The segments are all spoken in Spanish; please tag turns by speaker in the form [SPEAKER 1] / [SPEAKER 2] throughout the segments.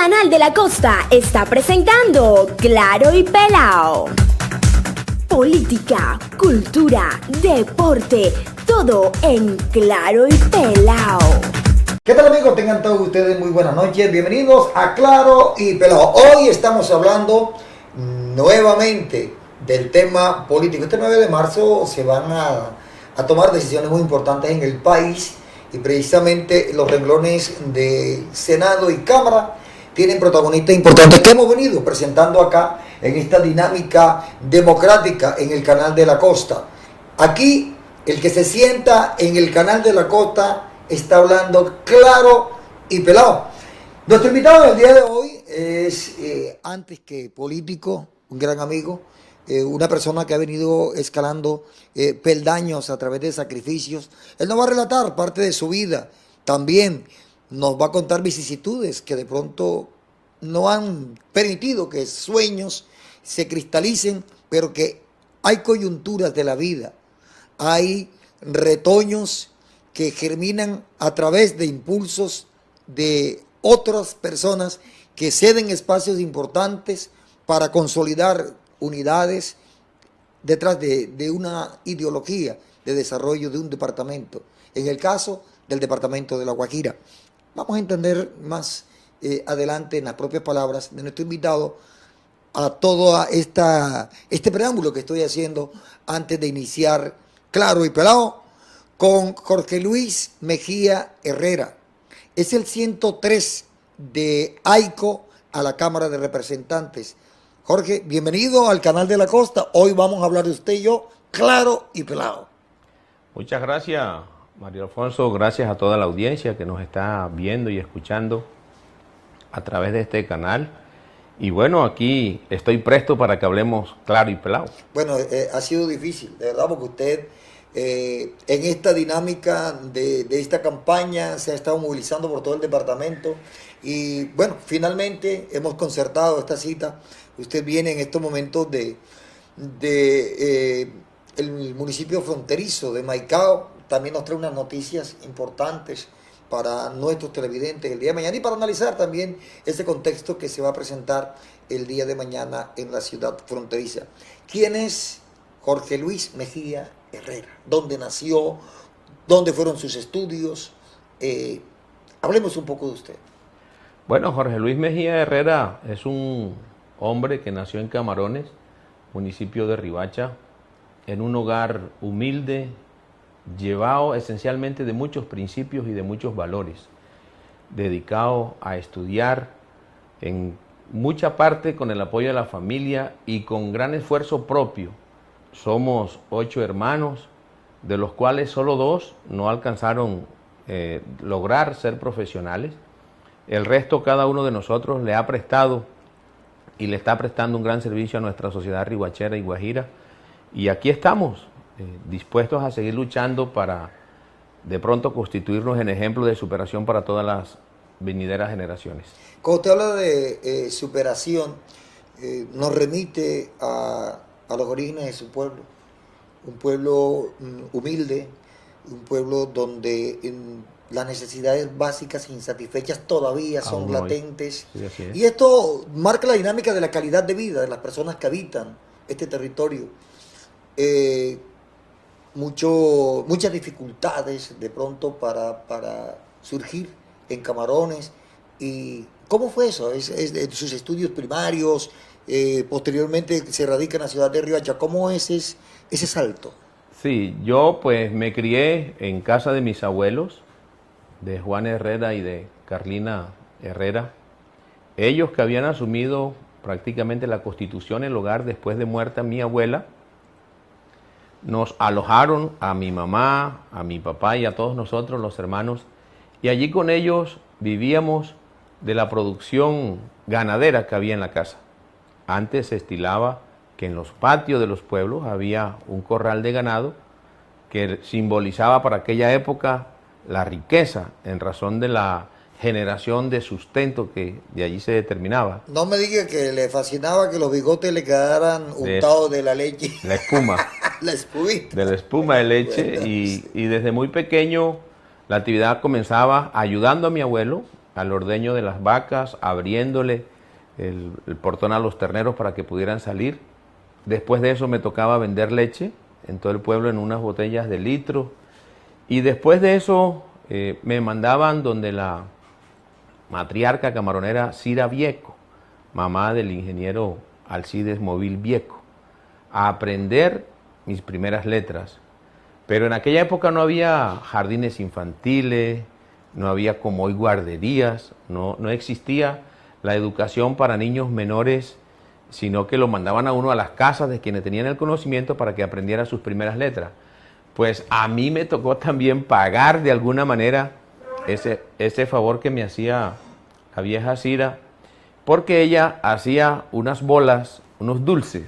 [SPEAKER 1] Canal de la Costa está presentando Claro y Pelao. Política, cultura, deporte, todo en Claro y Pelao.
[SPEAKER 2] ¿Qué tal, amigos? Tengan todos ustedes muy buenas noches. Bienvenidos a Claro y Pelao. Hoy estamos hablando nuevamente del tema político. Este 9 de marzo se van a tomar decisiones muy importantes en el país y precisamente los renglones de Senado y Cámara tienen protagonistas importantes que hemos venido presentando acá en esta dinámica democrática en el Canal de la Costa. Aquí, el que se sienta en el Canal de la Costa está hablando claro y pelado. Nuestro invitado del día de hoy es, antes que político, un gran amigo, una persona que ha venido escalando peldaños a través de sacrificios. Él nos va a relatar parte de su vida, también nos va a contar vicisitudes que de pronto no han permitido que sueños se cristalicen, pero que hay coyunturas de la vida, hay retoños que germinan a través de impulsos de otras personas que ceden espacios importantes para consolidar unidades detrás de una ideología de desarrollo de un departamento. En el caso del departamento de La Guajira. Vamos a entender más adelante en las propias palabras de nuestro invitado a todo este preámbulo que estoy haciendo antes de iniciar Claro y Pelado con Jorge Luis Mejía Herrera. Es el 103 de AICO a la Cámara de Representantes. Jorge, bienvenido al Canal de la Costa. Hoy vamos a hablar de usted y yo, claro y pelado.
[SPEAKER 3] Muchas gracias, Mario Alfonso. Gracias a toda la audiencia que nos está viendo y escuchando a través de este canal. Y bueno, aquí estoy presto para que hablemos claro y pelado.
[SPEAKER 2] Bueno, ha sido difícil, de verdad, porque usted en esta dinámica de esta campaña se ha estado movilizando por todo el departamento. Y bueno, finalmente hemos concertado esta cita. Usted viene en estos momentos de el municipio fronterizo de Maicao. También nos trae unas noticias importantes para nuestros televidentes el día de mañana y para analizar también ese contexto que se va a presentar el día de mañana en la ciudad fronteriza. ¿Quién es Jorge Luis Mejía Herrera? ¿Dónde nació? ¿Dónde fueron sus estudios? Hablemos un poco de usted.
[SPEAKER 3] Bueno, Jorge Luis Mejía Herrera es un hombre que nació en Camarones, municipio de Riohacha, en un hogar humilde, llevado esencialmente de muchos principios y de muchos valores, dedicado a estudiar en mucha parte con el apoyo de la familia y con gran esfuerzo propio. Somos 8 hermanos, de los cuales solo 2 no alcanzaron lograr ser profesionales. El resto, cada uno de nosotros le ha prestado y le está prestando un gran servicio a nuestra sociedad rihuachera y guajira. Y aquí estamos, dispuestos a seguir luchando para de pronto constituirnos en ejemplo de superación para todas las venideras generaciones.
[SPEAKER 2] Cuando usted habla de superación, nos remite a los orígenes de su pueblo. Un pueblo humilde, un pueblo donde las necesidades básicas insatisfechas todavía son latentes. Sí, y esto marca la dinámica de la calidad de vida de las personas que habitan este territorio. Muchas dificultades de pronto para surgir en Camarones. ¿Y cómo fue eso? Sus estudios primarios, posteriormente se radica en la ciudad de Riohacha. ¿Cómo es ese salto?
[SPEAKER 3] Sí, yo pues me crié en casa de mis abuelos, de Juan Herrera y de Carlina Herrera. Ellos que habían asumido prácticamente la constitución en el hogar después de muerta mi abuela, nos alojaron a mi mamá, a mi papá y a todos nosotros, los hermanos, y allí con ellos vivíamos de la producción ganadera que había en la casa. Antes se estilaba que en los patios de los pueblos había un corral de ganado que simbolizaba para aquella época la riqueza en razón de la generación de sustento que de allí se determinaba.
[SPEAKER 2] No me diga que le fascinaba que los bigotes le quedaran untados de la leche.
[SPEAKER 3] La espuma.
[SPEAKER 2] La espumita.
[SPEAKER 3] De la espuma de leche. Y desde muy pequeño la actividad comenzaba ayudando a mi abuelo al ordeño de las vacas, abriéndole el portón a los terneros para que pudieran salir. Después de eso me tocaba vender leche en todo el pueblo en unas botellas de litro. Y después de eso me mandaban donde la matriarca camaronera Cira Vieco, mamá del ingeniero Alcides Móvil Vieco, a aprender mis primeras letras. Pero en aquella época no había jardines infantiles, no había como hoy guarderías, no existía la educación para niños menores, sino que lo mandaban a uno a las casas de quienes tenían el conocimiento para que aprendiera sus primeras letras. Pues a mí me tocó también pagar de alguna manera ese favor que me hacía la vieja Cira, porque ella hacía unas bolas, unos dulces,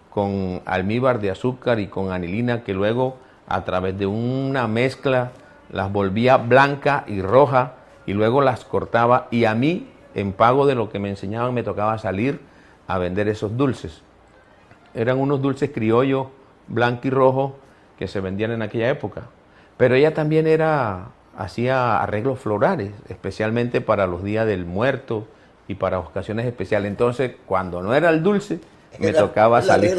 [SPEAKER 3] con almíbar de azúcar y con anilina, que luego a través de una mezcla las volvía blanca y roja y luego las cortaba, y a mí, en pago de lo que me enseñaban, me tocaba salir a vender esos dulces. Eran unos dulces criollos, blanco y rojo, que se vendían en aquella época. Pero ella también hacía arreglos florales, especialmente para los días del muerto y para ocasiones especiales. Entonces, cuando no era el dulce, me tocaba salir.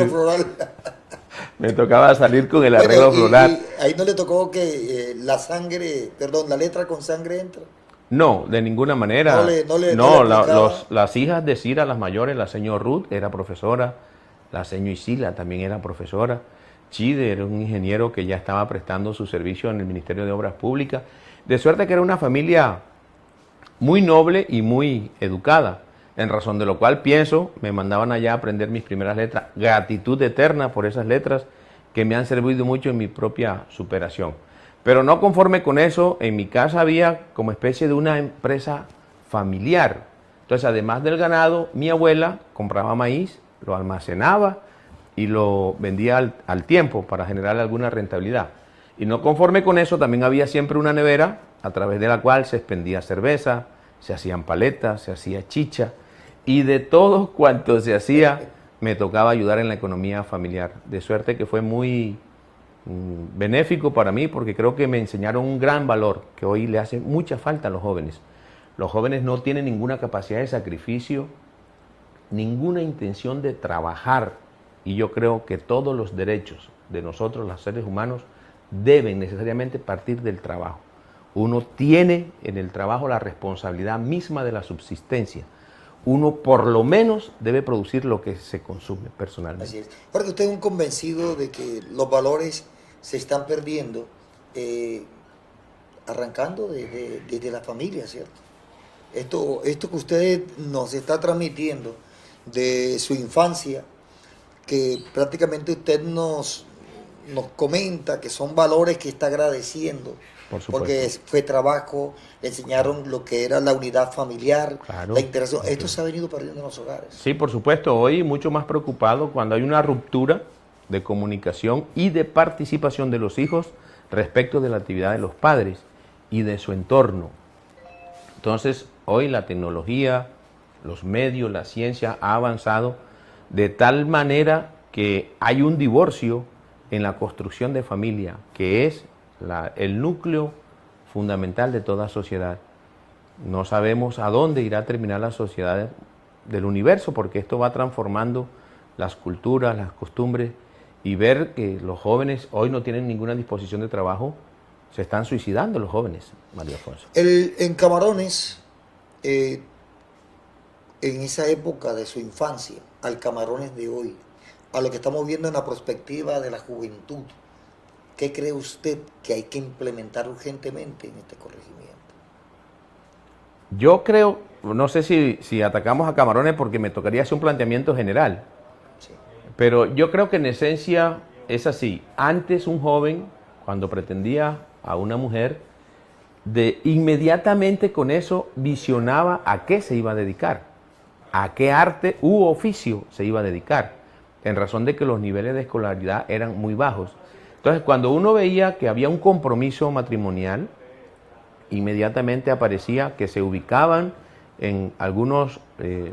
[SPEAKER 3] Me tocaba salir con el arreglo floral.
[SPEAKER 2] Y ahí no le tocó que la letra con sangre entra.
[SPEAKER 3] No, de ninguna manera. Las hijas de Cira, las mayores, la señora Ruth era profesora, la señora Isila también era profesora, Chide era un ingeniero que ya estaba prestando su servicio en el Ministerio de Obras Públicas, de suerte que era una familia muy noble y muy educada, en razón de lo cual pienso, me mandaban allá a aprender mis primeras letras, gratitud eterna por esas letras que me han servido mucho en mi propia superación. Pero no conforme con eso, en mi casa había como especie de una empresa familiar. Entonces, además del ganado, mi abuela compraba maíz, lo almacenaba y lo vendía al tiempo para generar alguna rentabilidad. Y no conforme con eso, también había siempre una nevera a través de la cual se expendía cerveza, se hacían paletas, se hacía chicha, y de todo cuanto se hacía me tocaba ayudar en la economía familiar. De suerte que fue muy benéfico para mí, porque creo que me enseñaron un gran valor que hoy le hace mucha falta a los jóvenes. Los jóvenes no tienen ninguna capacidad de sacrificio, ninguna intención de trabajar, y yo creo que todos los derechos de nosotros, los seres humanos, deben necesariamente partir del trabajo. Uno tiene en el trabajo la responsabilidad misma de la subsistencia. Uno por lo menos debe producir lo que se consume personalmente.
[SPEAKER 2] Así es. Porque usted es un convencido de que los valores se están perdiendo, arrancando desde la familia, ¿cierto? Esto que usted nos está transmitiendo de su infancia, que prácticamente usted nos comenta que son valores que está agradeciendo, porque fue trabajo, le enseñaron lo que era la unidad familiar, claro, la interacción. Esto se ha venido perdiendo en los hogares.
[SPEAKER 3] Sí, por supuesto. Hoy mucho más preocupado cuando hay una ruptura de comunicación y de participación de los hijos respecto de la actividad de los padres y de su entorno. Entonces, hoy la tecnología, los medios, la ciencia ha avanzado de tal manera que hay un divorcio en la construcción de familia, que es el núcleo fundamental de toda sociedad. No sabemos a dónde irá a terminar la sociedad del universo, porque esto va transformando las culturas, las costumbres, y ver que los jóvenes hoy no tienen ninguna disposición de trabajo, se están suicidando los jóvenes, María Alfonso.
[SPEAKER 2] En Camarones, en esa época de su infancia, al Camarones de hoy, a lo que estamos viendo en la perspectiva de la juventud, ¿qué cree usted que hay que implementar urgentemente en este corregimiento?
[SPEAKER 3] Yo creo, no sé si atacamos a Camarones porque me tocaría hacer un planteamiento general, sí, pero yo creo que en esencia es así. Antes un joven, cuando pretendía a una mujer, inmediatamente con eso visionaba a qué se iba a dedicar, a qué arte u oficio se iba a dedicar, en razón de que los niveles de escolaridad eran muy bajos. Entonces, cuando uno veía que había un compromiso matrimonial, inmediatamente aparecía que se ubicaban en algunos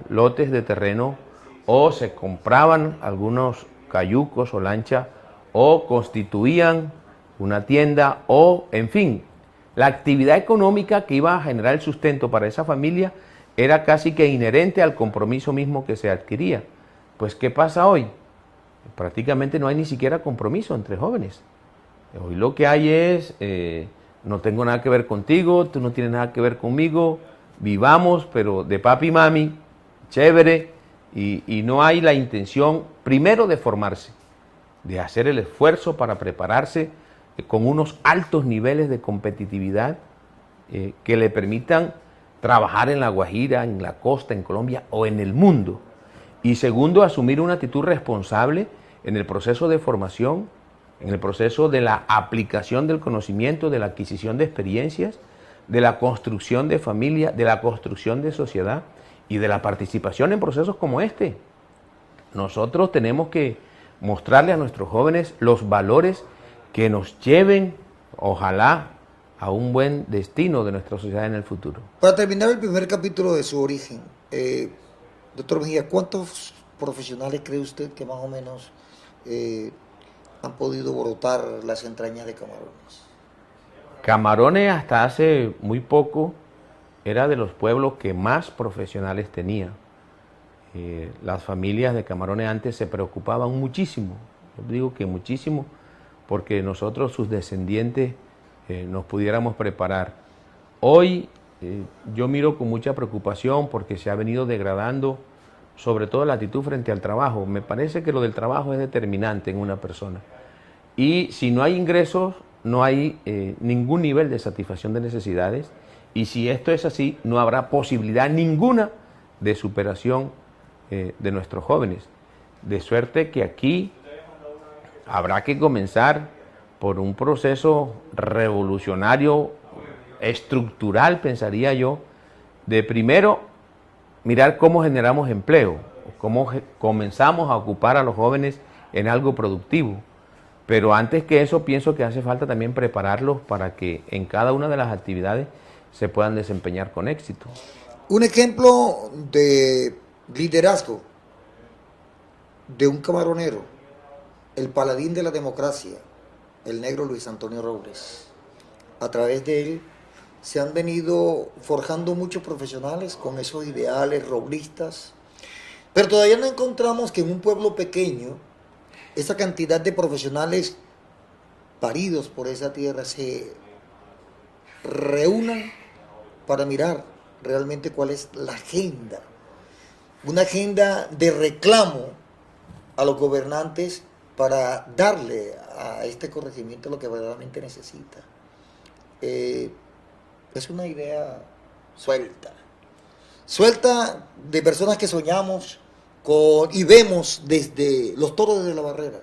[SPEAKER 3] lotes de terreno, o se compraban algunos cayucos o lanchas, o constituían una tienda, o, en fin, la actividad económica que iba a generar el sustento para esa familia era casi que inherente al compromiso mismo que se adquiría. Pues, ¿qué pasa hoy? Prácticamente no hay ni siquiera compromiso entre jóvenes. Hoy lo que hay es, no tengo nada que ver contigo, tú no tienes nada que ver conmigo, vivamos, pero de papi y mami, chévere, y no hay la intención, primero, de formarse, de hacer el esfuerzo para prepararse con unos altos niveles de competitividad que le permitan trabajar en La Guajira, en la costa, en Colombia o en el mundo. Y segundo, asumir una actitud responsable en el proceso de formación, en el proceso de la aplicación del conocimiento, de la adquisición de experiencias, de la construcción de familia, de la construcción de sociedad y de la participación en procesos como este. Nosotros tenemos que mostrarle a nuestros jóvenes los valores que nos lleven, ojalá, a un buen destino de nuestra sociedad en el futuro.
[SPEAKER 2] Para terminar el primer capítulo de su origen, doctor Mejía, ¿cuántos profesionales cree usted que más o menos han podido brotar las entrañas de Camarones?
[SPEAKER 3] Camarones hasta hace muy poco era de los pueblos que más profesionales tenía. Las familias de Camarones antes se preocupaban muchísimo, yo digo que muchísimo, porque nosotros, sus descendientes, nos pudiéramos preparar. Hoy yo miro con mucha preocupación porque se ha venido degradando sobre todo la actitud frente al trabajo. Me parece que lo del trabajo es determinante en una persona. Y si no hay ingresos, no hay ningún nivel de satisfacción de necesidades. Y si esto es así, no habrá posibilidad ninguna de superación de nuestros jóvenes. De suerte que aquí habrá que comenzar por un proceso revolucionario, estructural, pensaría yo, de primero mirar cómo generamos empleo, cómo comenzamos a ocupar a los jóvenes en algo productivo. Pero antes que eso, pienso que hace falta también prepararlos para que en cada una de las actividades se puedan desempeñar con éxito.
[SPEAKER 2] Un ejemplo de liderazgo de un camaronero, el paladín de la democracia, el negro Luis Antonio Robles. A través de él se han venido forjando muchos profesionales con esos ideales roblistas, pero todavía no encontramos que en un pueblo pequeño esa cantidad de profesionales paridos por esa tierra se reúnan para mirar realmente cuál es la agenda, una agenda de reclamo a los gobernantes para darle a este corregimiento lo que verdaderamente necesita. Es una idea suelta de personas que soñamos y vemos desde los toros de la barrera,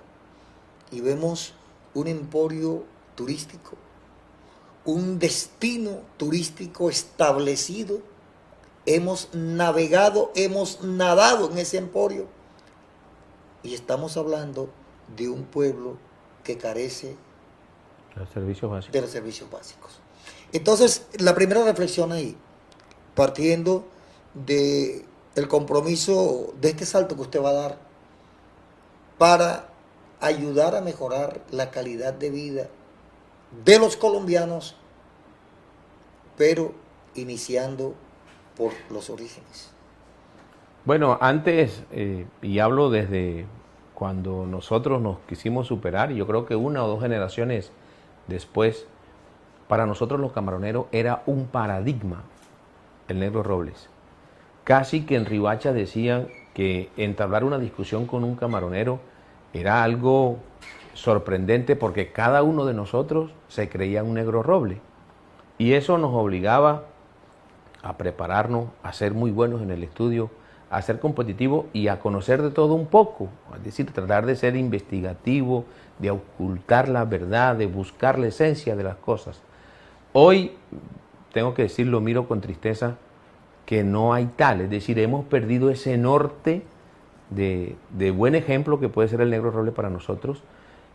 [SPEAKER 2] y vemos un emporio turístico, un destino turístico establecido. Hemos navegado, hemos nadado en ese emporio, y estamos hablando de un pueblo que carece
[SPEAKER 3] de los servicios básicos.
[SPEAKER 2] Entonces, la primera reflexión ahí, partiendo de el compromiso de este salto que usted va a dar para ayudar a mejorar la calidad de vida de los colombianos, pero iniciando por los orígenes.
[SPEAKER 3] Bueno, antes, y hablo desde cuando nosotros nos quisimos superar, y yo creo que una o dos generaciones después, para nosotros los camaroneros era un paradigma el negro Robles. Casi que en Riohacha decían que entablar una discusión con un camaronero era algo sorprendente porque cada uno de nosotros se creía un negro Roble. Y eso nos obligaba a prepararnos, a ser muy buenos en el estudio, a ser competitivos y a conocer de todo un poco. Es decir, tratar de ser investigativo, de ocultar la verdad, de buscar la esencia de las cosas. Hoy, tengo que decirlo, miro con tristeza que no hay tal. Es decir, hemos perdido ese norte de buen ejemplo que puede ser el negro Roble para nosotros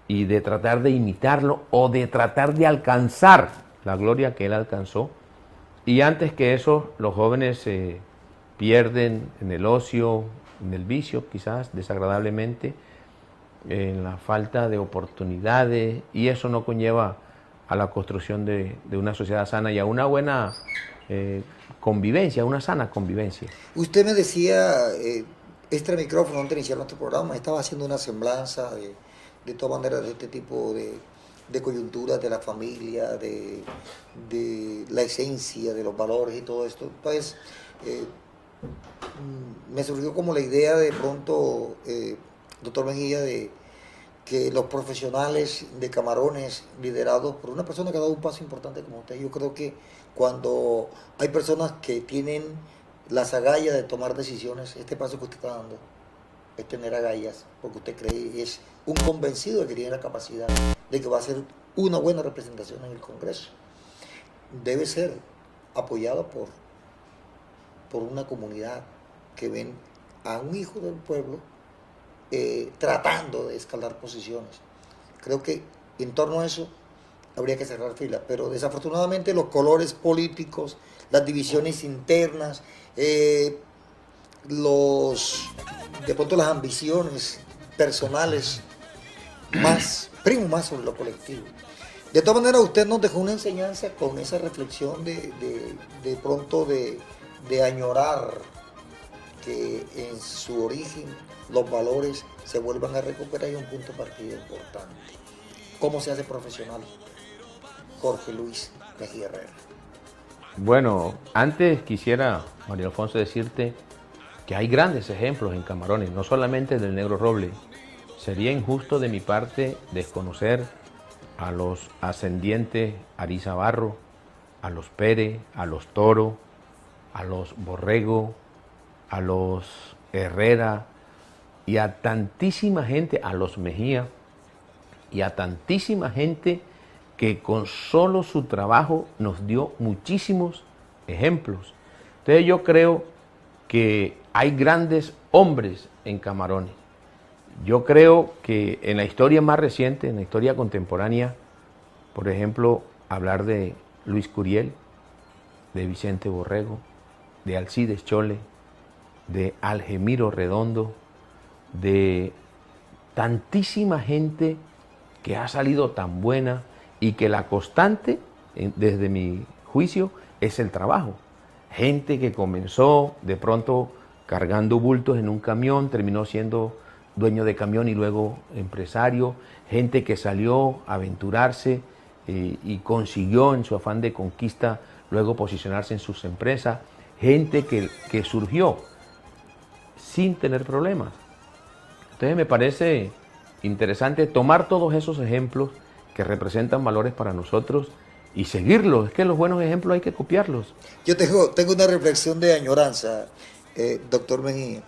[SPEAKER 3] y de tratar de imitarlo o de tratar de alcanzar la gloria que él alcanzó. Y antes que eso, los jóvenes se pierden en el ocio, en el vicio, quizás desagradablemente, en la falta de oportunidades, y eso no conlleva a la construcción de una sociedad sana y a una buena convivencia, una sana convivencia.
[SPEAKER 2] Usted me decía, extra micrófono, antes de iniciar nuestro programa, estaba haciendo una semblanza de todas maneras de este tipo de coyunturas de la familia, de la esencia, de los valores y todo esto. Entonces, me surgió como la idea de pronto, doctor Mejía, de que los profesionales de Camarones, liderados por una persona que ha dado un paso importante como usted, yo creo que cuando hay personas que tienen las agallas de tomar decisiones, este paso que usted está dando es tener agallas, porque usted cree, es un convencido de que tiene la capacidad de que va a ser una buena representación en el Congreso. Debe ser apoyado por una comunidad que ven a un hijo del pueblo tratando de escalar posiciones. Creo que en torno a eso habría que cerrar filas, pero desafortunadamente los colores políticos, las divisiones internas, de pronto las ambiciones personales primo más sobre lo colectivo. De todas maneras, usted nos dejó una enseñanza con esa reflexión de pronto de añorar que en su origen los valores se vuelvan a recuperar y un punto de partida importante. ¿Cómo se hace profesional? Jorge Luis Mejía Herrera.
[SPEAKER 3] Bueno, antes quisiera, María Alfonso, decirte que hay grandes ejemplos en Camarones, no solamente del Negro Roble. Sería injusto de mi parte desconocer a los ascendientes Ariza Barro, a los Pérez, a los Toro, a los Borrego, a los Herrera y a tantísima gente, a los Mejía y a tantísima gente que con solo su trabajo nos dio muchísimos ejemplos. Entonces yo creo que hay grandes hombres en Camarones. Yo creo que en la historia más reciente, en la historia contemporánea, por ejemplo, hablar de Luis Curiel, de Vicente Borrego, de Alcides Chole, de Algemiro Redondo, de tantísima gente que ha salido tan buena y que la constante, desde mi juicio, es el trabajo. Gente que comenzó de pronto cargando bultos en un camión, terminó siendo dueño de camión y luego empresario. Gente que salió a aventurarse y consiguió en su afán de conquista luego posicionarse en sus empresas. Gente que surgió sin tener problemas. Entonces me parece interesante tomar todos esos ejemplos que representan valores para nosotros y seguirlos. Es que los buenos ejemplos hay que copiarlos.
[SPEAKER 2] Yo tengo una reflexión de añoranza, doctor Mejía,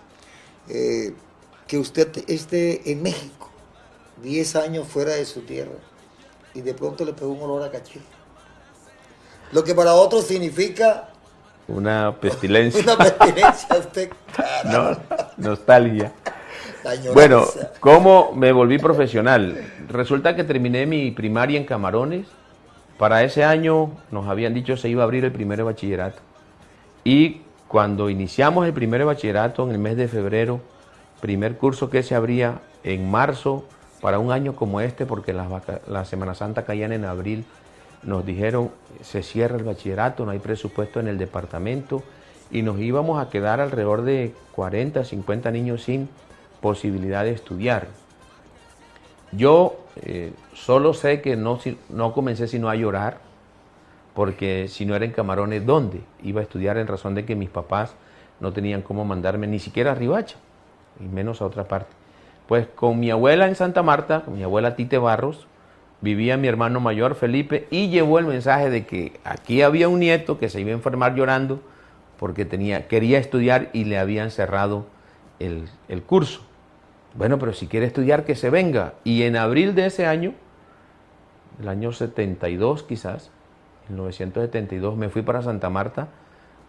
[SPEAKER 2] que usted esté en México, 10 años fuera de su tierra, y de pronto le pegó un olor a cachil. Lo que para otros significa
[SPEAKER 3] una pestilencia.
[SPEAKER 2] Una pestilencia, usted.
[SPEAKER 3] No, nostalgia. Bueno, ¿cómo me volví profesional? Resulta que terminé mi primaria en Camarones. Para ese año nos habían dicho se iba a abrir el primer de bachillerato. Y cuando iniciamos el primer de bachillerato en el mes de febrero, primer curso que se abría en marzo para un año como este, porque la Semana Santa caían en abril, nos dijeron se cierra el bachillerato, no hay presupuesto en el departamento y nos íbamos a quedar alrededor de 40, 50 niños sin posibilidad de estudiar. Yo solo sé que no comencé sino a llorar, porque si no era en Camarones, ¿dónde? Iba a estudiar en razón de que mis papás no tenían cómo mandarme ni siquiera a Riohacha, y menos a otra parte. Pues con mi abuela en Santa Marta, con mi abuela Tite Barros, vivía mi hermano mayor Felipe y llevó el mensaje de que aquí había un nieto que se iba a enfermar llorando porque quería estudiar y le habían cerrado el curso. Bueno, pero si quiere estudiar, que se venga. Y en abril de ese año, el año 72 quizás, 1972, me fui para Santa Marta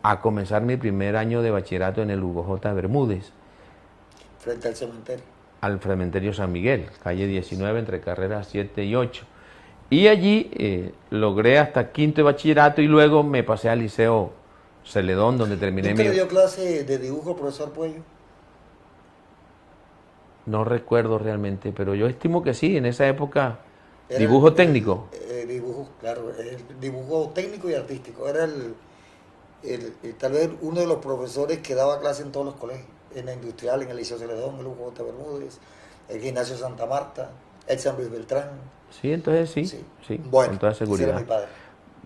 [SPEAKER 3] a comenzar mi primer año de bachillerato en el Hugo J. Bermúdez.
[SPEAKER 2] Frente al cementerio.
[SPEAKER 3] Al cementerio San Miguel, calle 19, entre carreras 7 y 8. Y allí logré hasta quinto de bachillerato y luego me pasé al Liceo Celedón, donde terminé
[SPEAKER 2] ¿Nunca le dio clase de dibujo al profesor Puello?
[SPEAKER 3] No recuerdo realmente, pero yo estimo que sí, en esa época, dibujo técnico.
[SPEAKER 2] dibujo, claro, el dibujo técnico y artístico. Era tal vez uno de los profesores que daba clase en todos los colegios, en la industrial, en el Liceo Celedón, el Hugo J. Bermúdez, el Gimnasio Santa Marta, el San Luis Beltrán.
[SPEAKER 3] Sí, entonces sí,
[SPEAKER 2] Bueno,
[SPEAKER 3] con toda seguridad.
[SPEAKER 2] ese era mi padre.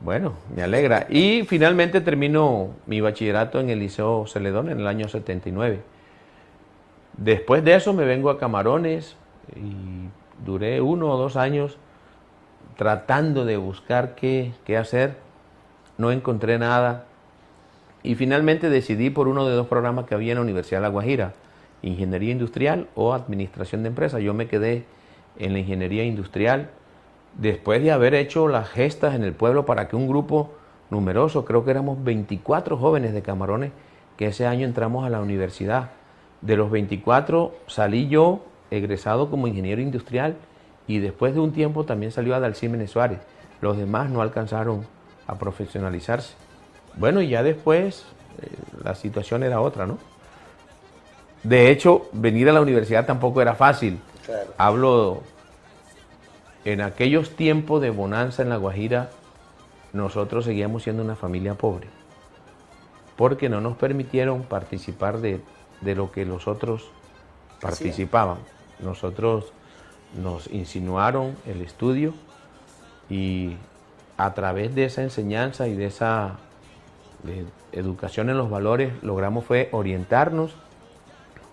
[SPEAKER 3] Bueno, me alegra. Y finalmente termino mi bachillerato en el Liceo Celedón en el año 79. Después de eso me vengo a Camarones y duré 1 o 2 años tratando de buscar qué hacer. No encontré nada y finalmente decidí por uno de 2 programas que había en la Universidad de La Guajira, Ingeniería Industrial o Administración de Empresas. Yo me quedé en la Ingeniería Industrial después de haber hecho las gestas en el pueblo para que un grupo numeroso, creo que éramos 24 jóvenes de Camarones, que ese año entramos a la universidad. De los 24 salí yo egresado como ingeniero industrial y después de un tiempo también salió Adalcímenes Suárez. Los demás no alcanzaron a profesionalizarse. Bueno, y ya después la situación era otra, ¿no? De hecho, venir a la universidad tampoco era fácil.
[SPEAKER 2] Claro.
[SPEAKER 3] Hablo en aquellos tiempos de bonanza en La Guajira, nosotros seguíamos siendo una familia pobre, porque no nos permitieron participar de lo que los otros participaban. Nosotros nos insinuaron el estudio y a través de esa enseñanza y de esa educación en los valores logramos fue orientarnos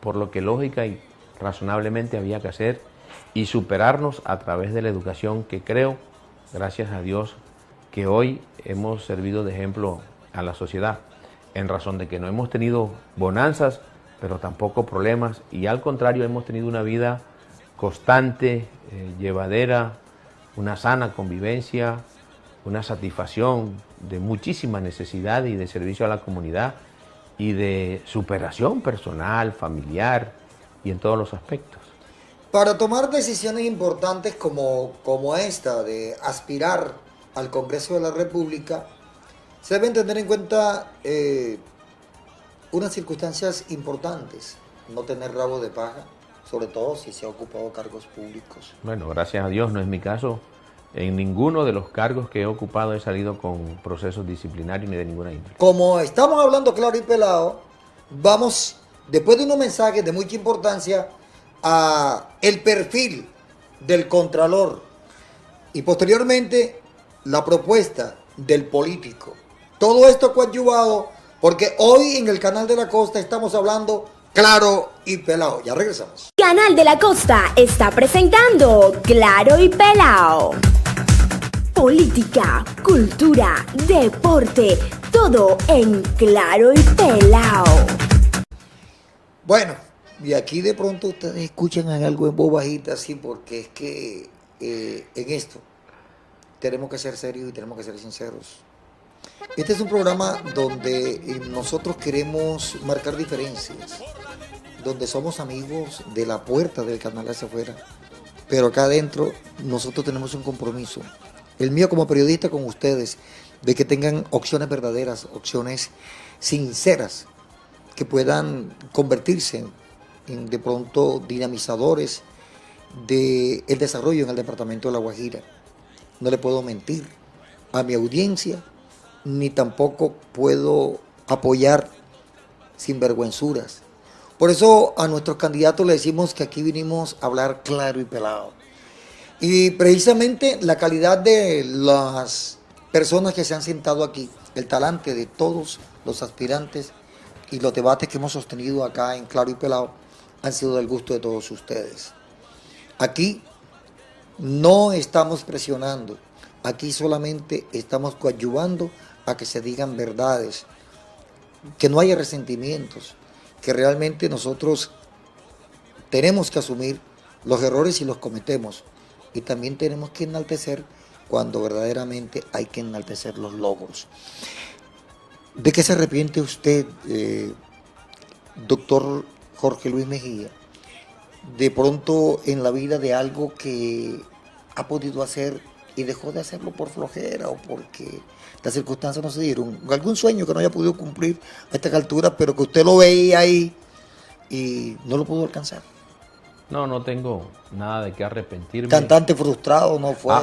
[SPEAKER 3] por lo que lógica y razonablemente había que hacer y superarnos a través de la educación que creo, gracias a Dios, que hoy hemos servido de ejemplo a la sociedad, en razón de que no hemos tenido bonanzas, pero tampoco problemas, y al contrario hemos tenido una vida constante, llevadera, una sana convivencia, una satisfacción de muchísima necesidad y de servicio a la comunidad y de superación personal, familiar y en todos los aspectos.
[SPEAKER 2] Para tomar decisiones importantes como esta de aspirar al Congreso de la República, se deben tener en cuenta unas circunstancias importantes. No tener rabo de paja, sobre todo si se ha ocupado cargos públicos.
[SPEAKER 3] Bueno, gracias a Dios no es mi caso. En ninguno de los cargos que he ocupado he salido con procesos disciplinarios ni de ninguna índole.
[SPEAKER 2] Como estamos hablando claro y pelado, vamos, después de unos mensajes de mucha importancia, a el perfil del Contralor y posteriormente la propuesta del político. Todo esto coadyuvado porque hoy en el Canal de la Costa estamos hablando claro y pelado. Ya regresamos.
[SPEAKER 1] Canal de la Costa está presentando Claro y Pelao. Política, cultura, deporte, todo en Claro y Pelao.
[SPEAKER 2] Bueno, y aquí de pronto ustedes escuchan algo en voz bajita así, porque es que en esto tenemos que ser serios y tenemos que ser sinceros. Este es un programa donde nosotros queremos marcar diferencias, donde somos amigos de la puerta del canal hacia afuera, pero acá adentro nosotros tenemos un compromiso, el mío como periodista con ustedes, de que tengan opciones verdaderas, opciones sinceras, que puedan convertirse en de pronto dinamizadores del desarrollo en el departamento de La Guajira. No le puedo mentir a mi audiencia, ni tampoco puedo apoyar sinvergüenzuras. Por eso a nuestros candidatos le decimos que aquí vinimos a hablar claro y pelado. Y precisamente la calidad de las personas que se han sentado aquí, el talante de todos los aspirantes y los debates que hemos sostenido acá en Claro y Pelado han sido del gusto de todos ustedes. Aquí no estamos presionando, aquí solamente estamos coadyuvando a que se digan verdades, que no haya resentimientos, que realmente nosotros tenemos que asumir los errores si los cometemos y también tenemos que enaltecer cuando verdaderamente hay que enaltecer los logros. ¿De qué se arrepiente usted, doctor Jorge Luis Mejía, de pronto en la vida de algo que ha podido hacer y dejó de hacerlo por flojera o porque las circunstancias no se dieron? ¿Algún sueño que no haya podido cumplir a esta altura, pero que usted lo veía ahí y no lo pudo alcanzar?
[SPEAKER 3] No tengo nada de qué arrepentirme.
[SPEAKER 2] Cantante frustrado no fue.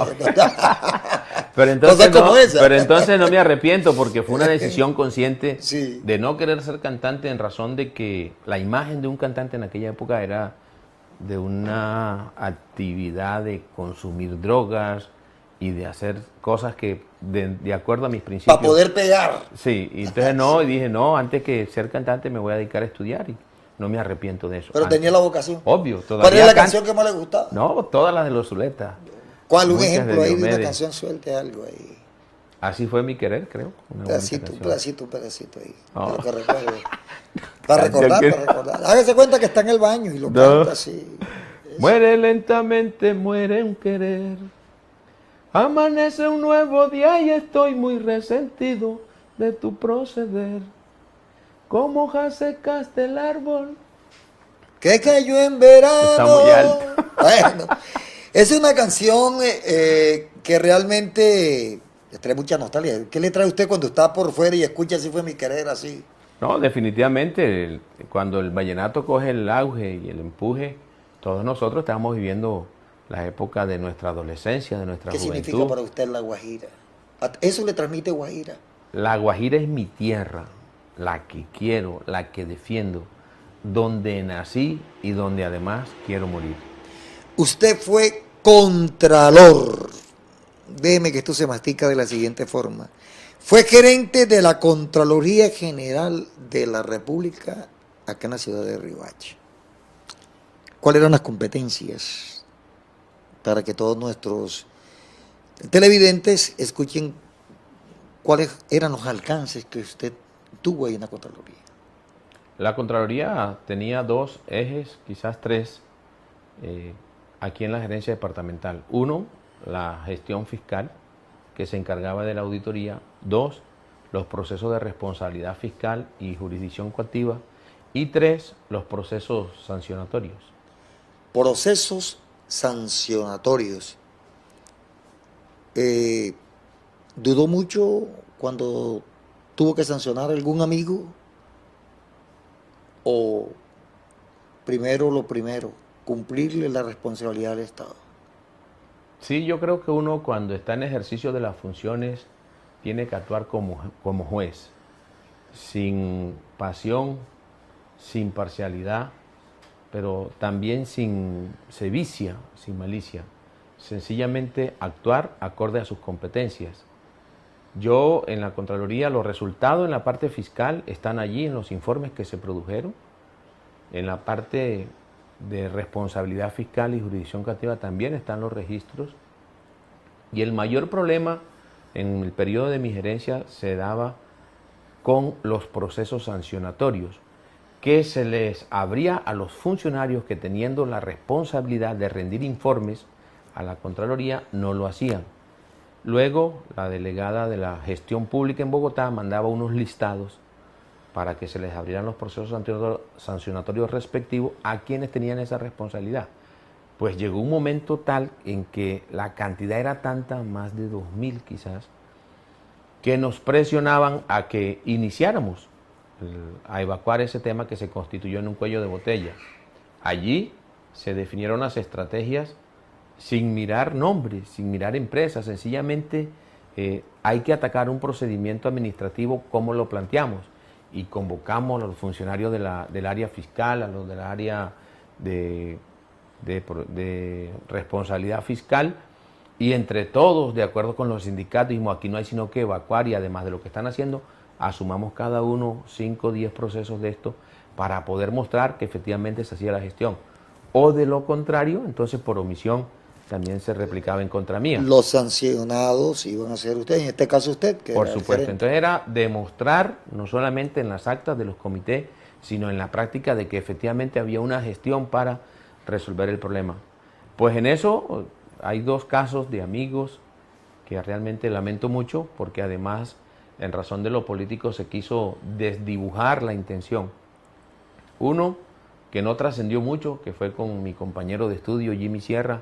[SPEAKER 2] Cosas como esa.
[SPEAKER 3] Pero entonces no me arrepiento porque fue una decisión consciente
[SPEAKER 2] Sí.
[SPEAKER 3] de no querer ser cantante en razón de que la imagen de un cantante en aquella época era de una actividad de consumir drogas y de hacer cosas que de acuerdo a mis principios.
[SPEAKER 2] Para poder pegar.
[SPEAKER 3] Sí, y entonces no, y dije, no, antes que ser cantante me voy a dedicar a estudiar y no me arrepiento de eso.
[SPEAKER 2] Pero
[SPEAKER 3] Antes.
[SPEAKER 2] tenía la vocación.
[SPEAKER 3] Obvio, todavía.
[SPEAKER 2] ¿Cuál es la
[SPEAKER 3] can-
[SPEAKER 2] canción que más le gustaba?
[SPEAKER 3] No, todas las de los Zuletas.
[SPEAKER 2] ¿Cuál? Un
[SPEAKER 3] Muchas
[SPEAKER 2] ejemplo
[SPEAKER 3] de
[SPEAKER 2] ahí de una
[SPEAKER 3] Diomedes.
[SPEAKER 2] canción, suelte algo ahí.
[SPEAKER 3] Así fue mi querer, creo. Una bonita
[SPEAKER 2] Un
[SPEAKER 3] canción.
[SPEAKER 2] pedacito ahí.
[SPEAKER 3] Oh.
[SPEAKER 2] Para que recuerde. Para recordar,
[SPEAKER 3] que-
[SPEAKER 2] para recordar. Hágase cuenta que está en el baño y lo
[SPEAKER 3] No.
[SPEAKER 2] canta así.
[SPEAKER 3] Muere lentamente, muere un querer. Amanece un nuevo día y estoy muy resentido de tu proceder. Como hojas secas del árbol.
[SPEAKER 2] Que cayó en verano.
[SPEAKER 3] Está muy alto.
[SPEAKER 2] Bueno, es una canción que realmente le trae mucha nostalgia. ¿Qué le trae a usted cuando está por fuera y escucha Así fue mi querer así?
[SPEAKER 3] No, definitivamente, cuando el vallenato coge el auge y el empuje, todos nosotros estamos viviendo la época de nuestra adolescencia, de nuestra
[SPEAKER 2] ¿Qué
[SPEAKER 3] juventud.
[SPEAKER 2] significa para usted la Guajira? Eso le transmite Guajira.
[SPEAKER 3] La Guajira es mi tierra, la que quiero, la que defiendo, donde nací y donde además quiero morir.
[SPEAKER 2] Usted fue contralor. Déjeme que esto se mastica de la siguiente forma. Fue gerente de la Contraloría General de la República acá en la ciudad de Riohacha. ¿Cuáles eran las competencias? Para que todos nuestros televidentes escuchen cuáles eran los alcances que usted tuvo ahí en la Contraloría.
[SPEAKER 3] La Contraloría tenía dos ejes, quizás tres, aquí en la gerencia departamental. Uno, la gestión fiscal, que se encargaba de la auditoría. Dos, los procesos de responsabilidad fiscal y jurisdicción coactiva. Y tres, los procesos sancionatorios.
[SPEAKER 2] Procesos sancionatorios. ¿Dudó mucho cuando tuvo que sancionar a algún amigo? ¿O lo primero, cumplirle la responsabilidad del Estado?
[SPEAKER 3] Sí, yo creo que uno cuando está en ejercicio de las funciones tiene que actuar como juez, sin pasión, sin parcialidad, pero también sin sevicia, sin malicia. Sencillamente actuar acorde a sus competencias. Yo en la Contraloría, los resultados en la parte fiscal están allí en los informes que se produjeron. En la parte de responsabilidad fiscal y jurisdicción coactiva también están los registros. Y el mayor problema en el periodo de mi gerencia se daba con los procesos sancionatorios, que se les abría a los funcionarios que teniendo la responsabilidad de rendir informes a la Contraloría no lo hacían. Luego, la delegada de la gestión pública en Bogotá mandaba unos listados para que se les abrieran los procesos sancionatorios respectivos a quienes tenían esa responsabilidad. Pues llegó un momento tal en que la cantidad era tanta, más de 2.000 quizás, que nos presionaban a que iniciáramos a evacuar ese tema que se constituyó en un cuello de botella. Allí se definieron las estrategias sin mirar nombres, sin mirar empresas, sencillamente hay que atacar un procedimiento administrativo como lo planteamos y convocamos a los funcionarios del área fiscal, a los del área de responsabilidad fiscal y entre todos, de acuerdo con los sindicatos, dijimos aquí no hay sino que evacuar y además de lo que están haciendo, asumamos cada uno 5 o 10 procesos de esto para poder mostrar que efectivamente se hacía la gestión. O de lo contrario, entonces por omisión también se replicaba en contra mía.
[SPEAKER 2] Los sancionados iban a ser ustedes, en este caso usted, que
[SPEAKER 3] Por
[SPEAKER 2] era el
[SPEAKER 3] supuesto,
[SPEAKER 2] gerente.
[SPEAKER 3] entonces era demostrar, no solamente en las actas de los comités, sino en la práctica de que efectivamente había una gestión para resolver el problema. Pues en eso hay 2 casos de amigos que realmente lamento mucho, porque además, en razón de lo político, se quiso desdibujar la intención. Uno, que no trascendió mucho, que fue con mi compañero de estudio, Jimmy Sierra,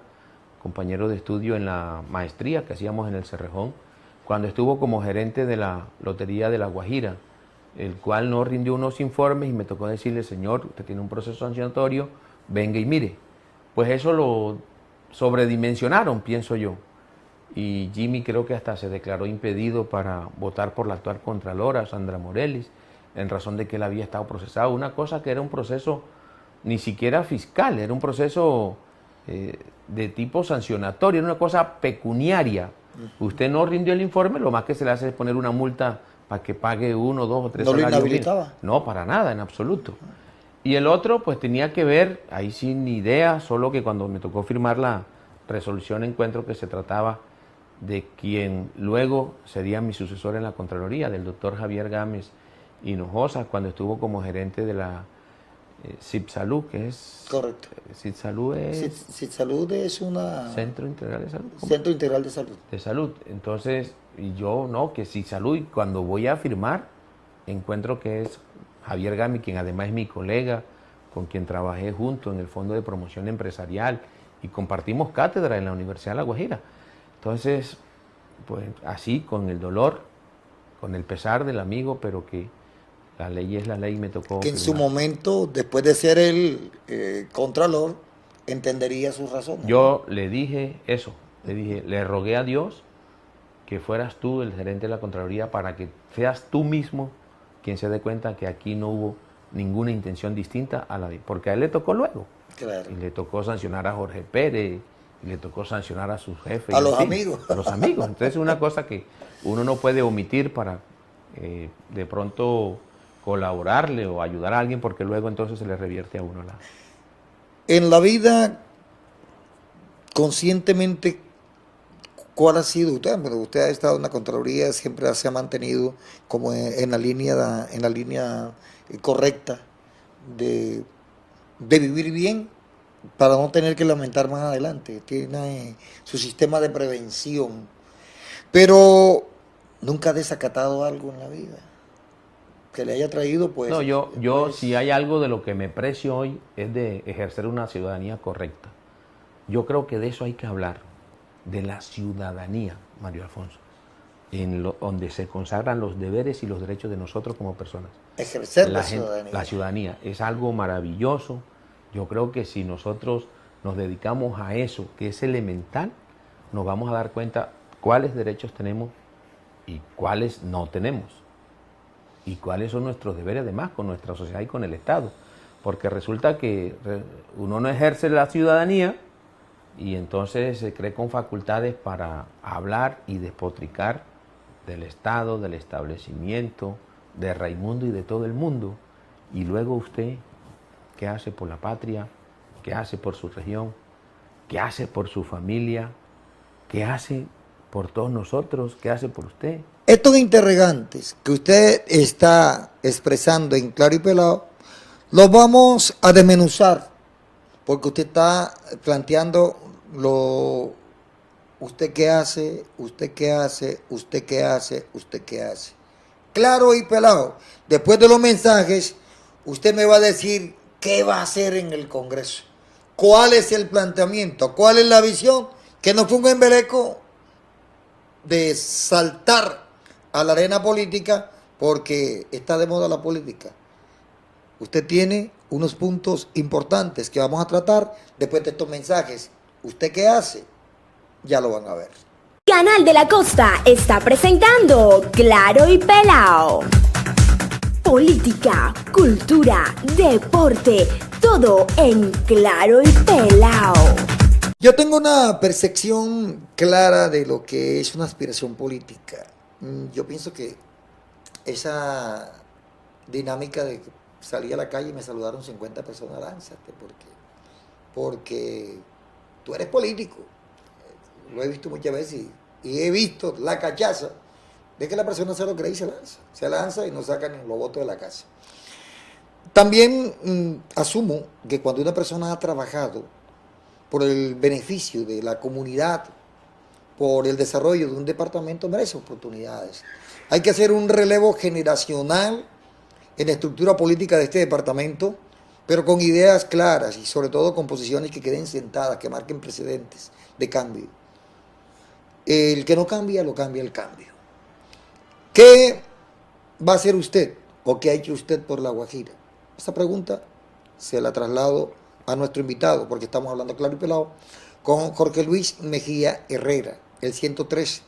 [SPEAKER 3] compañero de estudio en la maestría que hacíamos en el Cerrejón, cuando estuvo como gerente de la Lotería de La Guajira, el cual no rindió unos informes y me tocó decirle, señor, usted tiene un proceso sancionatorio, venga y mire. Pues eso lo sobredimensionaron, pienso yo. y Jimmy creo que hasta se declaró impedido para votar por la actual Contralora, Sandra Morelis, en razón de que él había estado procesado. Una cosa que era un proceso ni siquiera fiscal, era un proceso de tipo sancionatorio, era una cosa pecuniaria. Usted no rindió el informe, lo más que se le hace es poner una multa para que pague 1, 2 o 3
[SPEAKER 2] ¿No lo
[SPEAKER 3] salarios
[SPEAKER 2] inhabilitaba?
[SPEAKER 3] mínimos. No, para nada, en absoluto. Y el otro, pues tenía que ver, ahí sin idea, solo que cuando me tocó firmar la resolución encuentro que se trataba de quien luego sería mi sucesor en la Contraloría, del doctor Javier Gámez Hinojosa, cuando estuvo como gerente de la CIPSalud, que es...
[SPEAKER 2] Correcto.
[SPEAKER 3] CIPSalud es...
[SPEAKER 2] Salud es una...
[SPEAKER 3] Centro Integral de Salud. ¿Cómo?
[SPEAKER 2] Centro Integral de Salud.
[SPEAKER 3] De Salud. Entonces, y yo no, que CIPSalud, y cuando voy a firmar, encuentro que es Javier Gami, quien además es mi colega, con quien trabajé junto en el Fondo de Promoción Empresarial y compartimos cátedra en la Universidad de La Guajira. Entonces, pues así, con el dolor, con el pesar del amigo, pero que la ley es la ley, me tocó
[SPEAKER 2] Que en su
[SPEAKER 3] firmar.
[SPEAKER 2] momento, después de ser el Contralor, entendería sus razones.
[SPEAKER 3] Yo le dije eso, le dije, le rogué a Dios que fueras tú el gerente de la Contraloría para que seas tú mismo quien se dé cuenta que aquí no hubo ninguna intención distinta a la de... Porque a él le tocó luego.
[SPEAKER 2] Claro.
[SPEAKER 3] Y le tocó sancionar a Jorge Pérez, y le tocó sancionar a sus jefes.
[SPEAKER 2] A
[SPEAKER 3] y
[SPEAKER 2] los
[SPEAKER 3] así,
[SPEAKER 2] amigos.
[SPEAKER 3] A los amigos. Entonces es una cosa que uno no puede omitir para de pronto colaborarle o ayudar a alguien, porque luego entonces se le revierte a uno la...
[SPEAKER 2] En la vida, conscientemente, ¿cuál ha sido usted? Bueno, usted ha estado en la Contraloría, siempre se ha mantenido como en la línea, correcta de vivir bien para no tener que lamentar más adelante. Tiene su sistema de prevención, pero nunca ha desacatado algo en la vida que le haya traído, pues...
[SPEAKER 3] No, yo si hay algo de lo que me precio hoy es de ejercer una ciudadanía correcta. Yo creo que de eso hay que hablar, de la ciudadanía, Mario Alfonso, donde se consagran los deberes y los derechos de nosotros como personas.
[SPEAKER 2] Ejercer la ciudadanía.
[SPEAKER 3] La ciudadanía es algo maravilloso. Yo creo que si nosotros nos dedicamos a eso, que es elemental, nos vamos a dar cuenta cuáles derechos tenemos y cuáles no tenemos. Y cuáles son nuestros deberes además con nuestra sociedad y con el Estado. Porque resulta que uno no ejerce la ciudadanía y entonces se cree con facultades para hablar y despotricar del Estado, del establecimiento, de Raimundo y de todo el mundo. Y luego usted, ¿qué hace por la patria? ¿Qué hace por su región? ¿Qué hace por su familia? ¿Qué hace por todos nosotros? ¿Qué hace por usted?
[SPEAKER 2] Estos interrogantes que usted está expresando en claro y pelado, los vamos a desmenuzar, porque usted está planteando usted qué hace, usted qué hace, usted qué hace, usted qué hace. Claro y pelado. Después de los mensajes, usted me va a decir qué va a hacer en el Congreso, cuál es el planteamiento, cuál es la visión, que no fue un embeleco de saltar a la arena política porque está de moda la política. Usted tiene unos puntos importantes que vamos a tratar después de estos mensajes. ¿Usted qué hace? Ya lo van a ver.
[SPEAKER 1] Canal de la Costa está presentando Claro y Pelao. Política, cultura, deporte, todo en Claro y Pelao.
[SPEAKER 2] Yo tengo una percepción clara de lo que es una aspiración política. Yo pienso que esa dinámica de salir a la calle y me saludaron 50 personas, lánzate, porque tú eres político. Lo he visto muchas veces y he visto la cachaza de que la persona se lo cree y se lanza. Se lanza y no saca ni los votos de la casa. También asumo que cuando una persona ha trabajado por el beneficio de la comunidad, por el desarrollo de un departamento, merece oportunidades. Hay que hacer un relevo generacional en la estructura política de este departamento, pero con ideas claras y sobre todo con posiciones que queden sentadas, que marquen precedentes de cambio. El que no cambia, lo cambia el cambio. ¿Qué va a hacer usted o qué ha hecho usted por La Guajira? Esta pregunta se la traslado a nuestro invitado, porque estamos hablando claro y pelado, con Jorge Luis Mejía Herrera, el 103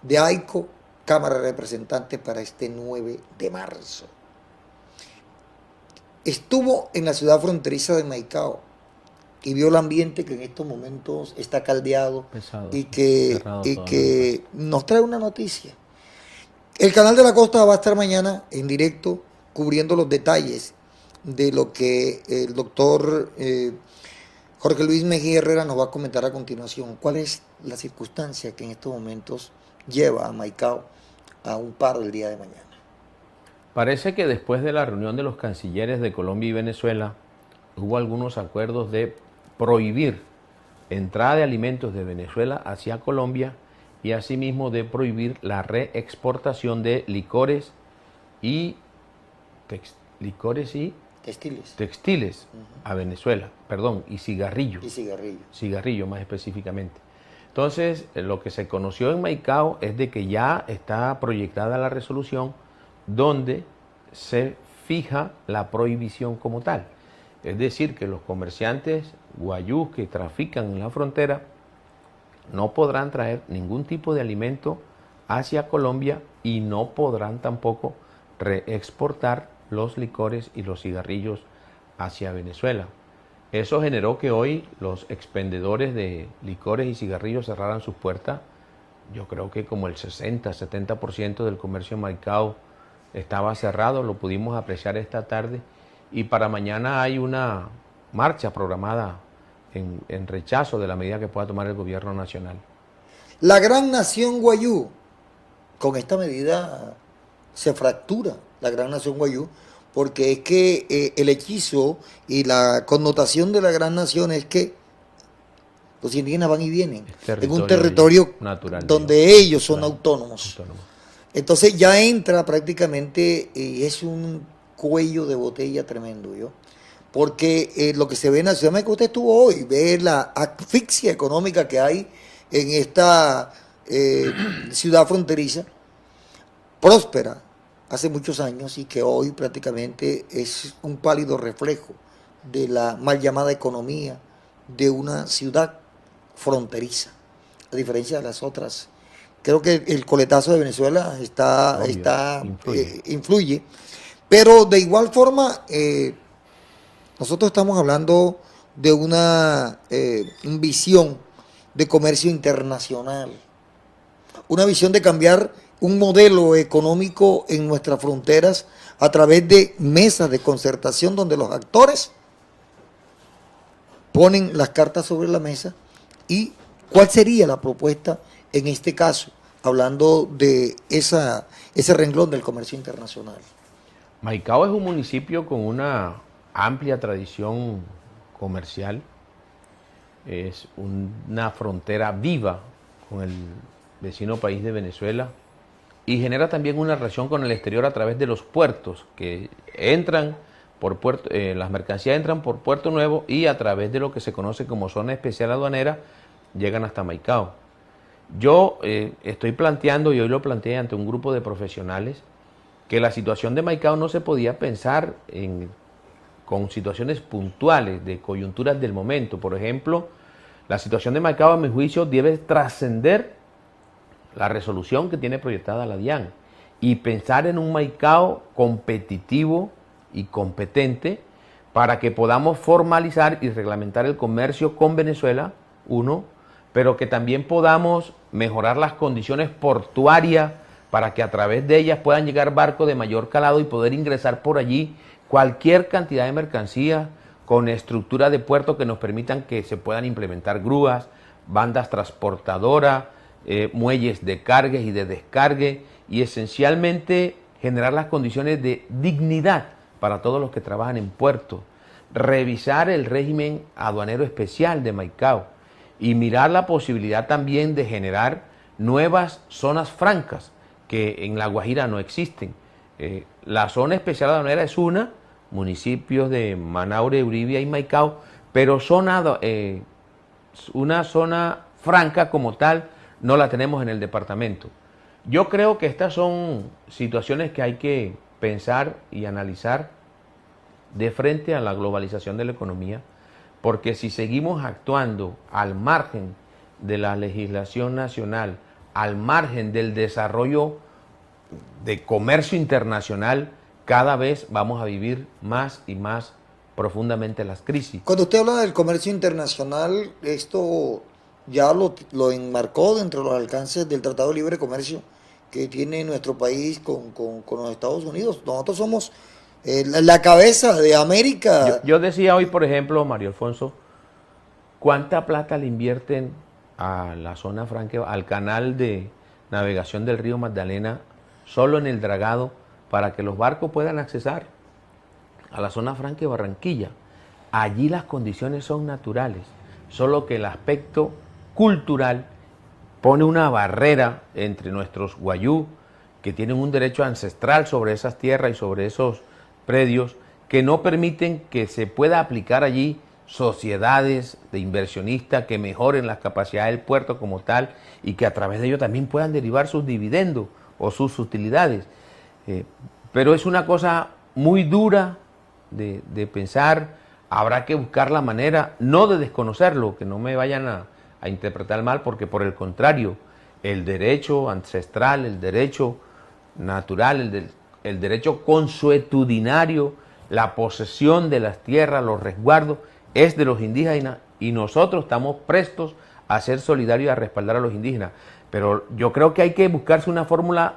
[SPEAKER 2] de AICO, Cámara de Representantes, para este 9 de marzo. Estuvo en la ciudad fronteriza de Maicao y vio el ambiente que en estos momentos está caldeado
[SPEAKER 3] Pesado,
[SPEAKER 2] y que
[SPEAKER 3] cerrado todo,
[SPEAKER 2] nos trae una noticia. El Canal de la Costa va a estar mañana en directo cubriendo los detalles de lo que el doctor Jorge Luis Mejía Herrera nos va a comentar a continuación. ¿Cuál es la circunstancia que en estos momentos lleva a Maicao a un paro el día de mañana?
[SPEAKER 3] Parece que después de la reunión de los cancilleres de Colombia y Venezuela, hubo algunos acuerdos de prohibir entrada de alimentos de Venezuela hacia Colombia y asimismo de prohibir la reexportación de licores y textiles a Venezuela, y cigarrillos.
[SPEAKER 2] Y cigarrillos.
[SPEAKER 3] Cigarrillo más específicamente. Entonces, lo que se conoció en Maicao es de que ya está proyectada la resolución donde se fija la prohibición como tal. Es decir, que los comerciantes guayús que trafican en la frontera no podrán traer ningún tipo de alimento hacia Colombia y no podrán tampoco reexportar los licores y los cigarrillos hacia Venezuela. Eso generó que hoy los expendedores de licores y cigarrillos cerraran sus puertas. Yo creo que como el 60-70% del comercio en Maicao estaba cerrado, lo pudimos apreciar esta tarde, y para mañana hay una marcha programada en rechazo de la medida que pueda tomar el gobierno nacional.
[SPEAKER 2] La gran nación guayú, con esta medida se fractura la gran nación guayú, porque es que el hechizo y la connotación de la gran nación es que los indígenas van y vienen en un territorio natural donde ellos son autónomos. Entonces ya entra prácticamente, es un cuello de botella tremendo, ¿yo? Porque lo que se ve en la ciudad de que usted estuvo hoy, ve la asfixia económica que hay en esta ciudad fronteriza, próspera hace muchos años y que hoy prácticamente es un pálido reflejo de la mal llamada economía de una ciudad fronteriza, a diferencia de las otras. Creo que el coletazo de Venezuela influye, pero de igual forma nosotros estamos hablando de una visión de comercio internacional, una visión de cambiar un modelo económico en nuestras fronteras a través de mesas de concertación donde los actores ponen las cartas sobre la mesa. ¿Y cuál sería la propuesta en este caso, hablando de ese renglón del comercio internacional?
[SPEAKER 3] Maicao es un municipio con una amplia tradición comercial, es una frontera viva con el vecino país de Venezuela y genera también una relación con el exterior a través de los puertos que entran por las mercancías entran por Puerto Nuevo y a través de lo que se conoce como zona especial aduanera llegan hasta Maicao. Yo estoy planteando, y hoy lo planteé ante un grupo de profesionales, que la situación de Maicao no se podía pensar con situaciones puntuales de coyunturas del momento. Por ejemplo, la situación de Maicao, a mi juicio, debe trascender la resolución que tiene proyectada la DIAN y pensar en un Maicao competitivo y competente para que podamos formalizar y reglamentar el comercio con Venezuela, pero que también podamos mejorar las condiciones portuarias para que a través de ellas puedan llegar barcos de mayor calado y poder ingresar por allí cualquier cantidad de mercancías con estructura de puerto que nos permitan que se puedan implementar grúas, bandas transportadoras, muelles de cargues y de descargue, y esencialmente generar las condiciones de dignidad para todos los que trabajan en puerto, revisar el régimen aduanero especial de Maicao y mirar la posibilidad también de generar nuevas zonas francas que en La Guajira no existen. La zona especial aduanera es municipios de Manaure, Uribia y Maicao, pero una zona franca como tal no la tenemos en el departamento. Yo creo que estas son situaciones que hay que pensar y analizar de frente a la globalización de la economía, porque si seguimos actuando al margen de la legislación nacional, al margen del desarrollo de comercio internacional, cada vez vamos a vivir más y más profundamente las crisis.
[SPEAKER 2] Cuando usted habla del comercio internacional, esto ya lo enmarcó dentro de los alcances del Tratado de Libre Comercio que tiene nuestro país con los Estados Unidos. Nosotros somos la cabeza de América.
[SPEAKER 3] Yo decía hoy, por ejemplo, Mario Alfonso, ¿cuánta plata le invierten a la zona franca, al canal de navegación del río Magdalena, solo en el dragado, para que los barcos puedan accesar a la zona franca de Barranquilla? Allí las condiciones son naturales, solo que el aspecto cultural pone una barrera entre nuestros guayú, que tienen un derecho ancestral sobre esas tierras y sobre esos predios, que no permiten que se pueda aplicar allí sociedades de inversionistas que mejoren las capacidades del puerto como tal y que a través de ello también puedan derivar sus dividendos o sus utilidades. Pero es una cosa muy dura de pensar. Habrá que buscar la manera, no de desconocerlo, que no me vayan a interpretar mal, porque por el contrario, el derecho ancestral, el derecho natural, el derecho consuetudinario, la posesión de las tierras, los resguardos, es de los indígenas y nosotros estamos prestos a ser solidarios y a respaldar a los indígenas. Pero yo creo que hay que buscarse una fórmula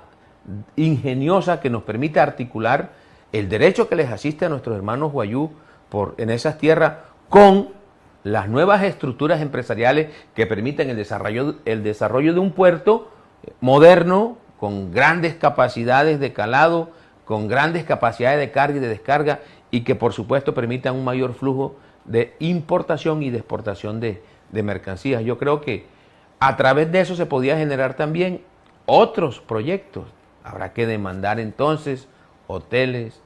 [SPEAKER 3] ingeniosa que nos permita articular el derecho que les asiste a nuestros hermanos guayú en esas tierras con las nuevas estructuras empresariales que permiten el desarrollo de un puerto moderno, con grandes capacidades de calado, con grandes capacidades de carga y de descarga, y que por supuesto permitan un mayor flujo de importación y de exportación de mercancías. Yo creo que a través de eso se podía generar también otros proyectos. Habrá que demandar entonces hoteles,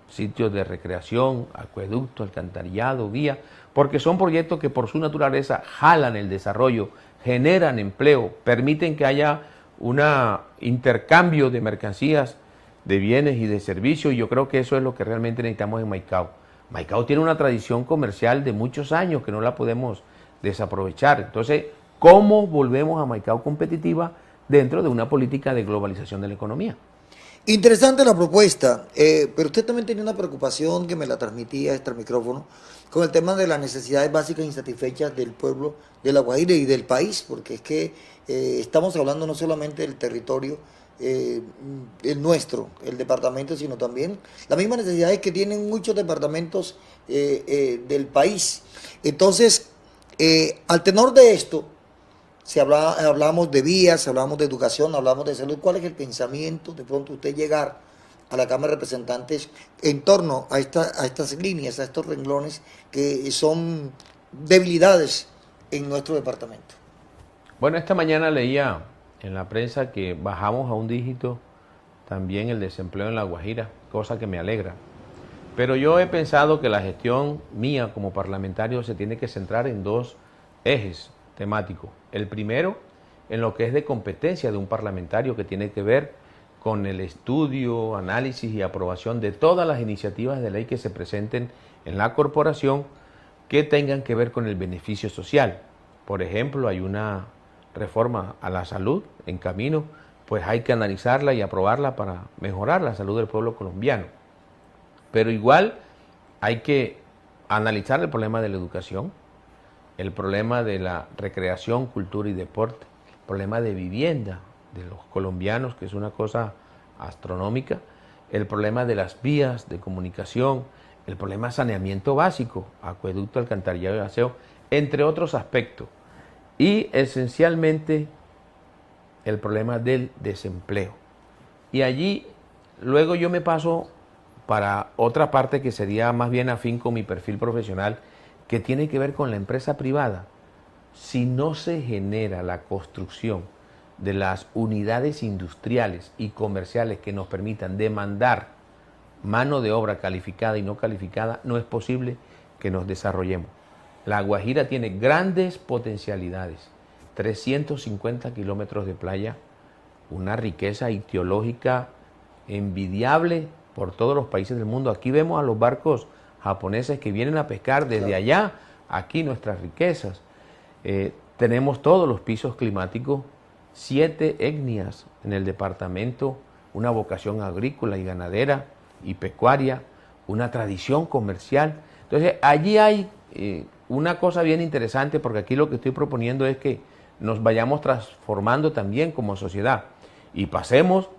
[SPEAKER 3] sitios de recreación, acueducto, alcantarillado, vía, porque son proyectos que por su naturaleza jalan el desarrollo, generan empleo, permiten que haya un intercambio de mercancías, de bienes y de servicios, y yo creo que eso es lo que realmente necesitamos en Maicao. Maicao tiene una tradición comercial de muchos años que no la podemos desaprovechar. Entonces, ¿cómo volvemos a Maicao competitiva dentro de una política de globalización de la economía?
[SPEAKER 2] Interesante la propuesta, pero usted también tenía una preocupación que me la transmitía este micrófono con el tema de las necesidades básicas insatisfechas del pueblo de La Guajira y del país, porque es que estamos hablando no solamente del territorio el nuestro, el departamento, sino también las mismas necesidades que tienen muchos departamentos del país. Entonces, al tenor de esto, hablamos de vías, hablamos de educación, hablamos de salud. ¿Cuál es el pensamiento de pronto usted llegar a la Cámara de Representantes en torno a estas líneas, a estos renglones que son debilidades en nuestro departamento?
[SPEAKER 3] Bueno, esta mañana leía en la prensa que bajamos a un dígito también el desempleo en La Guajira, cosa que me alegra. Pero yo he pensado que la gestión mía como parlamentario se tiene que centrar en dos ejes temáticos. El primero, en lo que es de competencia de un parlamentario, que tiene que ver con el estudio, análisis y aprobación de todas las iniciativas de ley que se presenten en la corporación que tengan que ver con el beneficio social. Por ejemplo, hay una reforma a la salud en camino, pues hay que analizarla y aprobarla para mejorar la salud del pueblo colombiano. Pero igual hay que analizar el problema de la educación, el problema de la recreación, cultura y deporte, el problema de vivienda de los colombianos, que es una cosa astronómica, el problema de las vías de comunicación, el problema de saneamiento básico, acueducto, alcantarillado y aseo, entre otros aspectos. Y esencialmente el problema del desempleo. Y allí luego yo me paso para otra parte que sería más bien afín con mi perfil profesional, que tiene que ver con la empresa privada. Si no se genera la construcción de las unidades industriales y comerciales que nos permitan demandar mano de obra calificada y no calificada, no es posible que nos desarrollemos. La Guajira tiene grandes potencialidades, 350 kilómetros de playa, una riqueza ictiológica envidiable por todos los países del mundo. Aquí vemos a los barcos japoneses que vienen a pescar desde allá, aquí nuestras riquezas. tenemos todos los pisos climáticos, 7 etnias en el departamento, una vocación agrícola y ganadera y pecuaria, una tradición comercial. Entonces, allí hay una cosa bien interesante, porque aquí lo que estoy proponiendo es que nos vayamos transformando también como sociedad y pasemos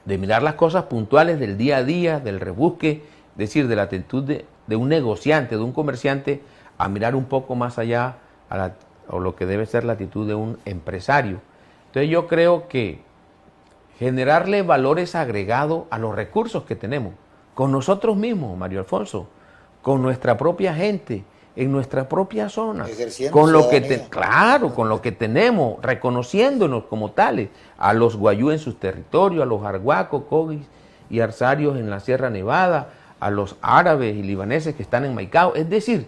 [SPEAKER 3] de mirar las cosas puntuales del día a día, del rebusque, es decir, de la actitud de un negociante, de un comerciante, a mirar un poco más allá o lo que debe ser la actitud de un empresario. Entonces yo creo que generarle valores agregados a los recursos que tenemos, con nosotros mismos, Mario Alfonso, con nuestra propia gente, en nuestra propia zona, con lo que con lo que tenemos, reconociéndonos como tales, a los guayú en sus territorios, a los arhuacos, cogis y arsarios en la Sierra Nevada, a los árabes y libaneses que están en Maicao. Es decir,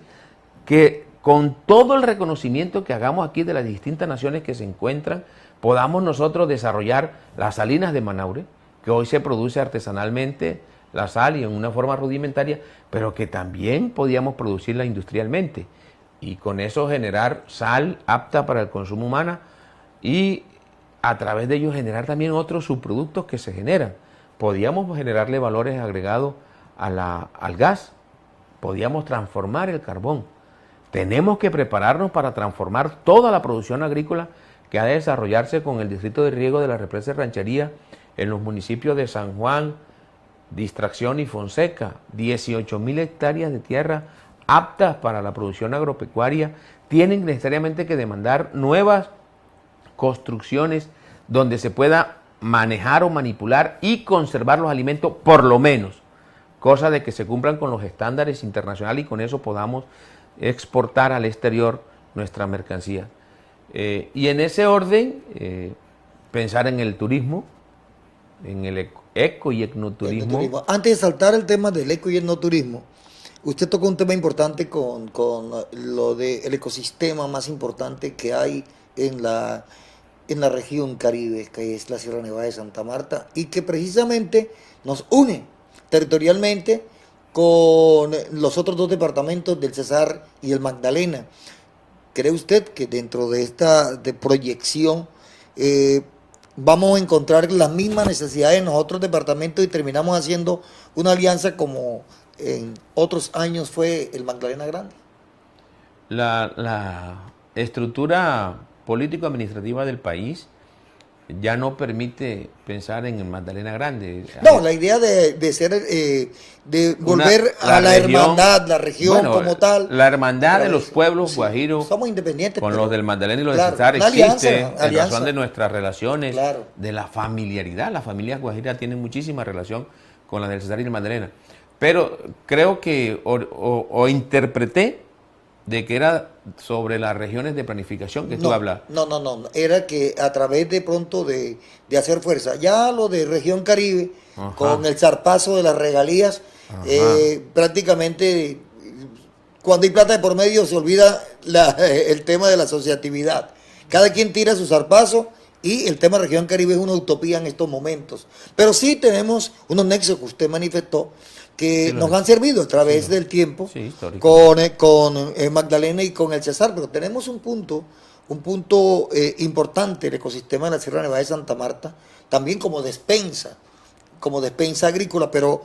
[SPEAKER 3] que con todo el reconocimiento que hagamos aquí de las distintas naciones que se encuentran, podamos nosotros desarrollar las salinas de Manaure, que hoy se produce artesanalmente la sal y en una forma rudimentaria, pero que también podíamos producirla industrialmente y con eso generar sal apta para el consumo humano y a través de ello generar también otros subproductos que se generan. Podíamos generarle valores agregados al gas, podíamos transformar el carbón. Tenemos que prepararnos para transformar toda la producción agrícola que ha de desarrollarse con el distrito de riego de la represa de Ranchería en los municipios de San Juan, Distracción y Fonseca. 18.000 hectáreas de tierra aptas para la producción agropecuaria tienen necesariamente que demandar nuevas construcciones donde se pueda manejar o manipular y conservar los alimentos, por lo menos, cosa de que se cumplan con los estándares internacionales y con eso podamos exportar al exterior nuestra mercancía. Y en ese orden, pensar en el turismo, en el eco y etnoturismo.
[SPEAKER 2] Antes de saltar el tema del eco y etnoturismo, usted tocó un tema importante con lo del ecosistema más importante que hay en la región Caribe, que es la Sierra Nevada de Santa Marta, y que precisamente nos une territorialmente con los otros dos departamentos del Cesar y el Magdalena. ¿Cree usted que dentro de esta proyección vamos a encontrar las mismas necesidades en los otros departamentos y terminamos haciendo una alianza como en otros años fue el Magdalena Grande?
[SPEAKER 3] La estructura político-administrativa del país ya no permite pensar en el Magdalena Grande.
[SPEAKER 2] No, la idea de volver a la región, hermandad, la región bueno, como tal.
[SPEAKER 3] La hermandad de los pueblos guajiros,
[SPEAKER 2] somos independientes,
[SPEAKER 3] con los del Magdalena y los del Cesar existe en razón de nuestras relaciones, de la familiaridad. Las familias guajiras tienen muchísima relación con las del Cesar y el Magdalena. Pero creo que o interpreté de que era sobre las regiones de planificación que tú hablas.
[SPEAKER 2] No, era que a través de pronto de hacer fuerza, ya lo de región Caribe, con el zarpazo de las regalías, prácticamente cuando hay plata de por medio se olvida el tema de la asociatividad. Cada quien tira su zarpazo y el tema región Caribe es una utopía en estos momentos. Pero sí tenemos unos nexos que usted manifestó, que nos han servido a través del tiempo con Magdalena y con el Cesar, pero tenemos un punto importante, el ecosistema de la Sierra Nevada de Santa Marta, también como despensa agrícola, pero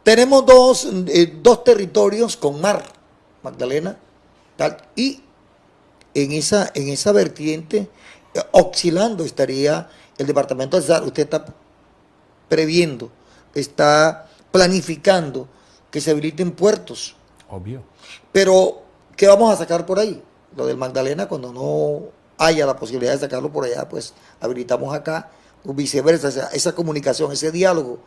[SPEAKER 2] tenemos dos territorios con mar, Magdalena, tal, y en esa vertiente, oscilando estaría el departamento del Cesar. Usted está previendo, está planificando que se habiliten puertos.
[SPEAKER 3] Obvio.
[SPEAKER 2] Pero, ¿qué vamos a sacar por ahí? Lo del Magdalena, cuando no haya la posibilidad de sacarlo por allá, pues habilitamos acá, o viceversa, esa comunicación, ese diálogo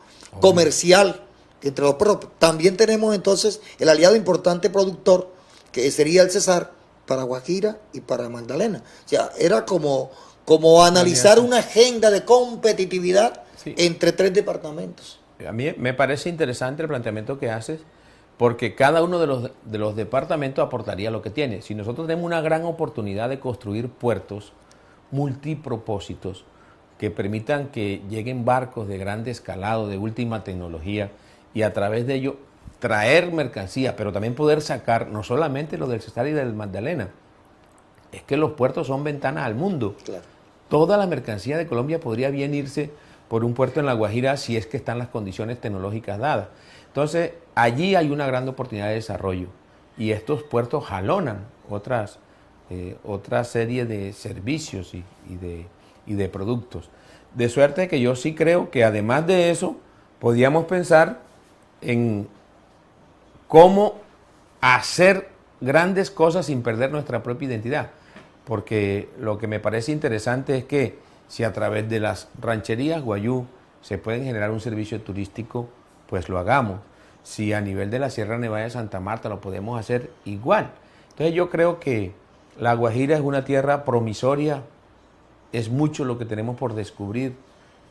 [SPEAKER 2] comercial entre los propios. También tenemos entonces el aliado importante productor, que sería el Cesar, para Guajira y para Magdalena. O sea, era como analizar una agenda de competitividad entre tres departamentos.
[SPEAKER 3] A mí me parece interesante el planteamiento que haces, porque cada uno de los departamentos aportaría lo que tiene. Si nosotros tenemos una gran oportunidad de construir puertos multipropósitos que permitan que lleguen barcos de grande escalado, de última tecnología, y a través de ello traer mercancía, pero también poder sacar no solamente lo del Cesar y del Magdalena, es que los puertos son ventanas al mundo.
[SPEAKER 2] Claro.
[SPEAKER 3] Toda la mercancía de Colombia podría bien irse por un puerto en La Guajira si es que están las condiciones tecnológicas dadas. Entonces, allí hay una gran oportunidad de desarrollo y estos puertos jalonan otra serie de servicios y de productos. De suerte que yo sí creo que además de eso, podríamos pensar en cómo hacer grandes cosas sin perder nuestra propia identidad. Porque lo que me parece interesante es que si a través de las rancherías Guayú se pueden generar un servicio turístico, pues lo hagamos. Si a nivel de la Sierra Nevada de Santa Marta lo podemos hacer igual. Entonces yo creo que La Guajira es una tierra promisoria, es mucho lo que tenemos por descubrir,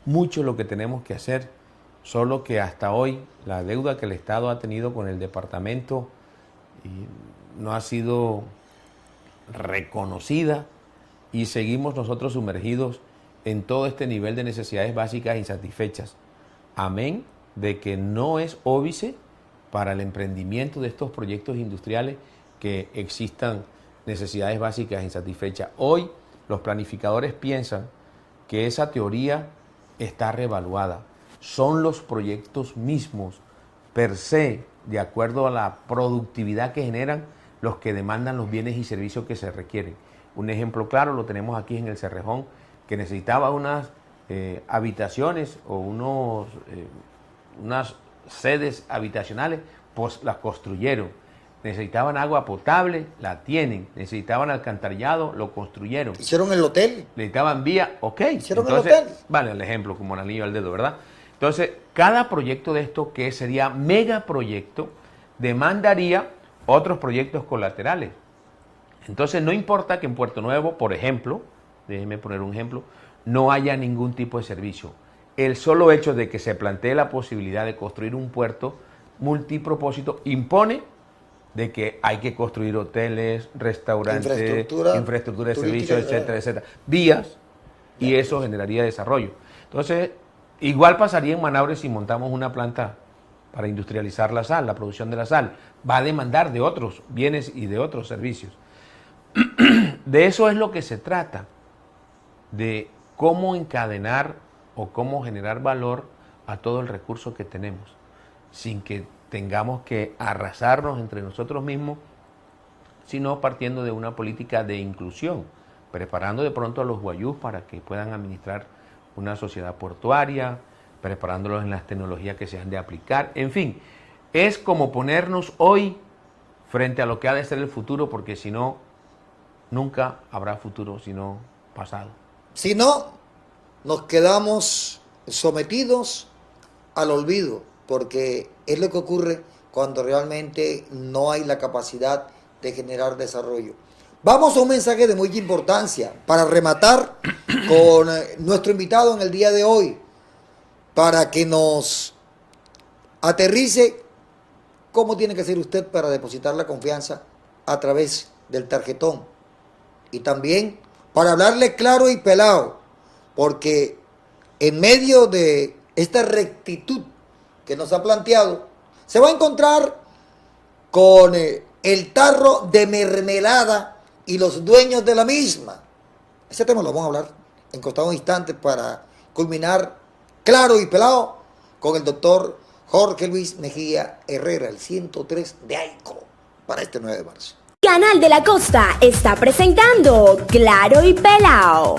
[SPEAKER 3] mucho lo que tenemos que hacer, solo que hasta hoy la deuda que el Estado ha tenido con el departamento no ha sido reconocida y seguimos nosotros sumergidos en todo este nivel de necesidades básicas insatisfechas. Amén de que no es óbice para el emprendimiento de estos proyectos industriales que existan necesidades básicas insatisfechas. Hoy los planificadores piensan que esa teoría está revaluada. Son los proyectos mismos, per se, de acuerdo a la productividad que generan, los que demandan los bienes y servicios que se requieren. Un ejemplo claro lo tenemos aquí en el Cerrejón, que necesitaba unas habitaciones o unas sedes habitacionales, pues las construyeron. Necesitaban agua potable, la tienen. Necesitaban alcantarillado, lo construyeron.
[SPEAKER 2] ¿Hicieron el hotel?
[SPEAKER 3] Necesitaban vía, ok.
[SPEAKER 2] ¿Hicieron
[SPEAKER 3] entonces,
[SPEAKER 2] el hotel?
[SPEAKER 3] Vale, el ejemplo como anillo al dedo, ¿verdad? Entonces, cada proyecto de esto, que sería megaproyecto, demandaría otros proyectos colaterales. Entonces, no importa que en Puerto Nuevo, por ejemplo, déjenme poner un ejemplo, no haya ningún tipo de servicio. El solo hecho de que se plantee la posibilidad de construir un puerto multipropósito impone de que hay que construir hoteles, restaurantes, infraestructura de servicios, etcétera, etcétera, vías, y eso generaría desarrollo. Entonces, igual pasaría en Manaure si montamos una planta para industrializar la sal, la producción de la sal. Va a demandar de otros bienes y de otros servicios. De eso es lo que se trata, de cómo encadenar o cómo generar valor a todo el recurso que tenemos, sin que tengamos que arrasarnos entre nosotros mismos, sino partiendo de una política de inclusión, preparando de pronto a los guayús para que puedan administrar una sociedad portuaria, preparándolos en las tecnologías que se han de aplicar. En fin, es como ponernos hoy frente a lo que ha de ser el futuro, porque si no, nunca habrá futuro, sino pasado.
[SPEAKER 2] Si no, nos quedamos sometidos al olvido, porque es lo que ocurre cuando realmente no hay la capacidad de generar desarrollo. Vamos a un mensaje de mucha importancia para rematar con nuestro invitado en el día de hoy, para que nos aterrice cómo tiene que ser usted para depositar la confianza a través del tarjetón. Y también para hablarle claro y pelado, porque en medio de esta rectitud que nos ha planteado, se va a encontrar con el tarro de mermelada y los dueños de la misma. Ese tema lo vamos a hablar en contados instantes para culminar claro y pelado con el doctor Jorge Luis Mejía Herrera, el 103 de AICO, para este 9 de marzo.
[SPEAKER 1] Canal de la Costa está presentando Claro y Pelao.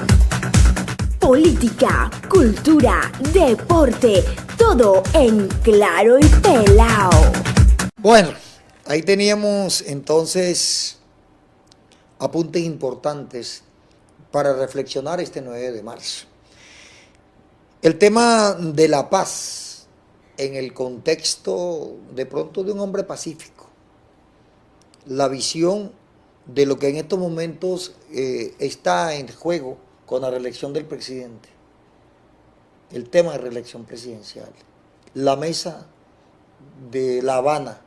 [SPEAKER 1] Política, cultura, deporte, todo en Claro y Pelao.
[SPEAKER 2] Bueno, ahí teníamos entonces apuntes importantes para reflexionar este 9 de marzo. El tema de la paz en el contexto de pronto de un hombre pacífico. La visión de lo que en estos momentos está en juego con la reelección del presidente. El tema de reelección presidencial. La mesa de La Habana.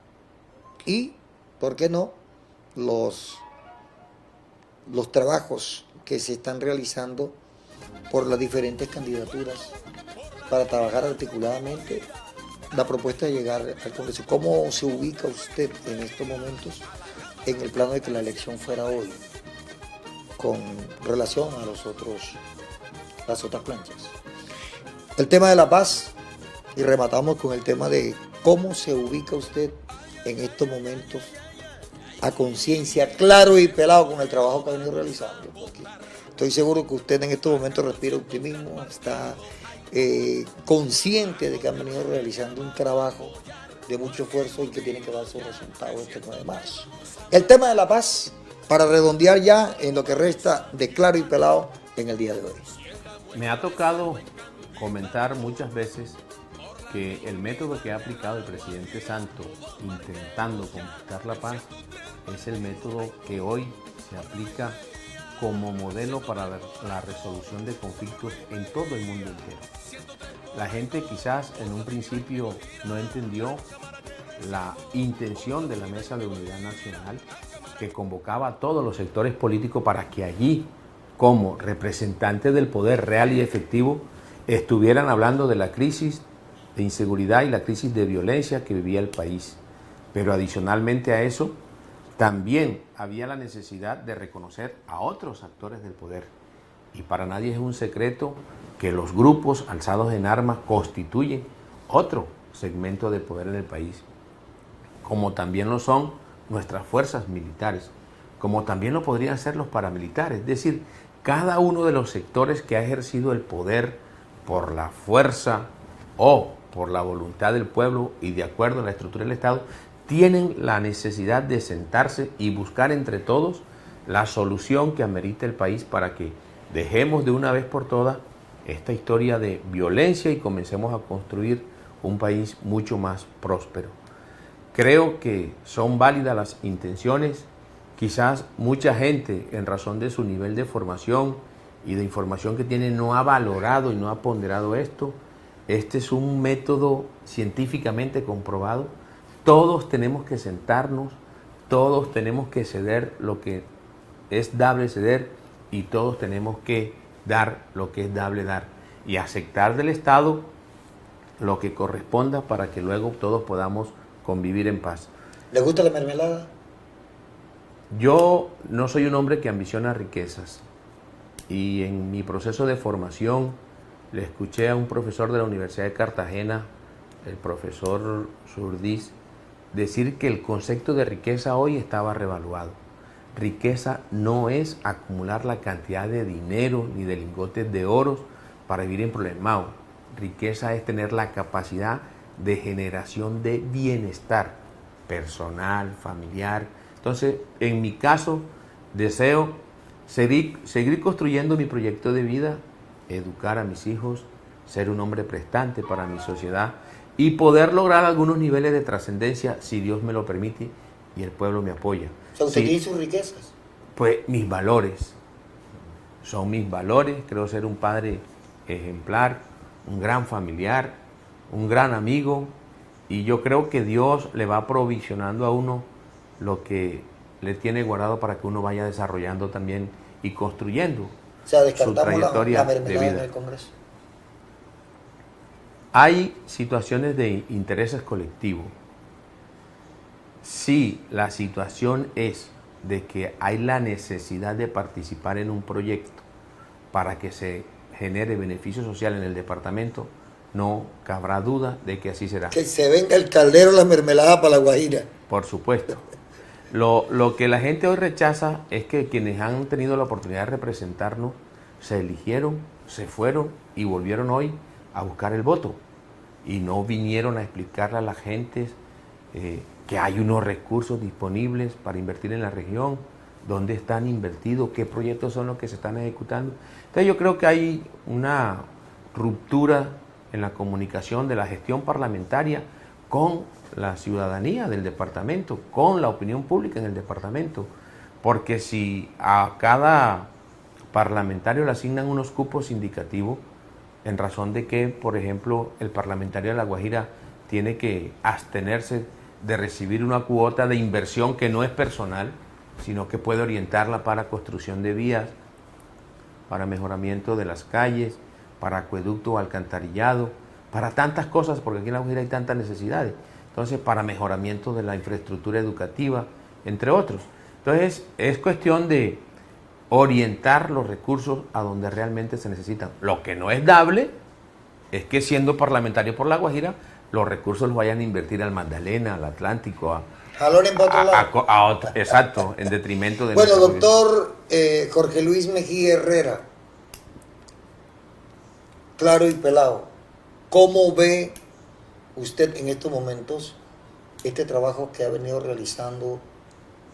[SPEAKER 2] Y, ¿por qué no?, los trabajos que se están realizando por las diferentes candidaturas para trabajar articuladamente la propuesta de llegar al Congreso. ¿Cómo se ubica usted en estos momentos en el plano de que la elección fuera hoy? con relación a las otras planchas. El tema de la paz, y rematamos con el tema de cómo se ubica usted en estos momentos a conciencia, claro y pelado con el trabajo que ha venido realizando, porque estoy seguro que usted en estos momentos respira optimismo, está consciente de que han venido realizando un trabajo de mucho esfuerzo y que tiene que dar sus resultados este 9 de marzo. El tema de la paz, para redondear ya en lo que resta de claro y pelado en el día de hoy.
[SPEAKER 3] Me ha tocado comentar muchas veces que el método que ha aplicado el presidente Santos intentando conquistar la paz es el método que hoy se aplica como modelo para la resolución de conflictos en todo el mundo entero. La gente quizás en un principio no entendió la intención de la Mesa de Unidad Nacional, que convocaba a todos los sectores políticos para que allí, como representantes del poder real y efectivo, estuvieran hablando de la crisis de inseguridad y la crisis de violencia que vivía el país. Pero adicionalmente a eso, también había la necesidad de reconocer a otros actores del poder. Y para nadie es un secreto que los grupos alzados en armas constituyen otro segmento de poder en el país, como también lo son nuestras fuerzas militares, como también lo podrían ser los paramilitares. Es decir, cada uno de los sectores que ha ejercido el poder por la fuerza o por la voluntad del pueblo y de acuerdo a la estructura del Estado, tienen la necesidad de sentarse y buscar entre todos la solución que amerita el país para que dejemos de una vez por todas esta historia de violencia y comencemos a construir un país mucho más próspero. Creo que son válidas las intenciones. Quizás mucha gente, en razón de su nivel de formación y de información que tiene, no ha valorado y no ha ponderado esto. Este es un método científicamente comprobado. Todos tenemos que sentarnos, todos tenemos que ceder lo que es dable ceder y todos tenemos que dar lo que es dable dar y aceptar del Estado lo que corresponda para que luego todos podamos convivir en paz.
[SPEAKER 2] ¿Le gusta la mermelada?
[SPEAKER 3] Yo no soy un hombre que ambiciona riquezas y en mi proceso de formación le escuché a un profesor de la Universidad de Cartagena, el profesor Surdiz, decir que el concepto de riqueza hoy estaba revaluado. Riqueza no es acumular la cantidad de dinero ni de lingotes de oro para vivir en problemado. Riqueza es tener la capacidad de generación de bienestar personal, familiar. Entonces, en mi caso, deseo seguir construyendo mi proyecto de vida, educar a mis hijos, ser un hombre prestante para mi sociedad y poder lograr algunos niveles de trascendencia si Dios me lo permite y el pueblo me apoya.
[SPEAKER 2] O sea, ¿usted
[SPEAKER 3] Sí,
[SPEAKER 2] tiene sus riquezas?
[SPEAKER 3] pues mis valores, son mis valores. Creo ser un padre ejemplar, un gran familiar, un gran amigo, y yo creo que Dios le va provisionando a uno lo que le tiene guardado para que uno vaya desarrollando también y construyendo
[SPEAKER 2] O sea,
[SPEAKER 3] su
[SPEAKER 2] descartamos
[SPEAKER 3] trayectoria
[SPEAKER 2] la
[SPEAKER 3] de
[SPEAKER 2] mermelada en
[SPEAKER 3] vida.
[SPEAKER 2] el Congreso.
[SPEAKER 3] Hay situaciones de intereses colectivos. Si la situación es de que hay la necesidad de participar en un proyecto para que se genere beneficio social en el departamento, no cabrá duda de que así será.
[SPEAKER 2] Que se venga el caldero la mermelada para la Guajira.
[SPEAKER 3] Por supuesto. Lo que la gente hoy rechaza es que quienes han tenido la oportunidad de representarnos se eligieron, se fueron y volvieron hoy a buscar el voto. Y no vinieron a explicarle a la gente que hay unos recursos disponibles para invertir en la región, dónde están invertidos, qué proyectos son los que se están ejecutando. Entonces yo creo que hay una ruptura en la comunicación de la gestión parlamentaria con la ciudadanía del departamento, con la opinión pública en el departamento, porque si a cada parlamentario le asignan unos cupos indicativos, en razón de que, por ejemplo, el parlamentario de La Guajira tiene que abstenerse de recibir una cuota de inversión que no es personal, sino que puede orientarla para construcción de vías, para mejoramiento de las calles, para acueducto o alcantarillado, para tantas cosas, porque aquí en La Guajira hay tantas necesidades. Entonces, para mejoramiento de la infraestructura educativa, entre otros. Entonces, es cuestión de orientar los recursos a donde realmente se necesitan. Lo que no es dable es que siendo parlamentario por La Guajira, los recursos los vayan a invertir al Magdalena, al Atlántico,
[SPEAKER 2] Jalonen para otro lado.
[SPEAKER 3] exacto, en detrimento de...
[SPEAKER 2] Bueno,
[SPEAKER 3] nuestro
[SPEAKER 2] doctor Jorge Luis Mejía Herrera, claro y pelado, ¿cómo ve usted en estos momentos este trabajo que ha venido realizando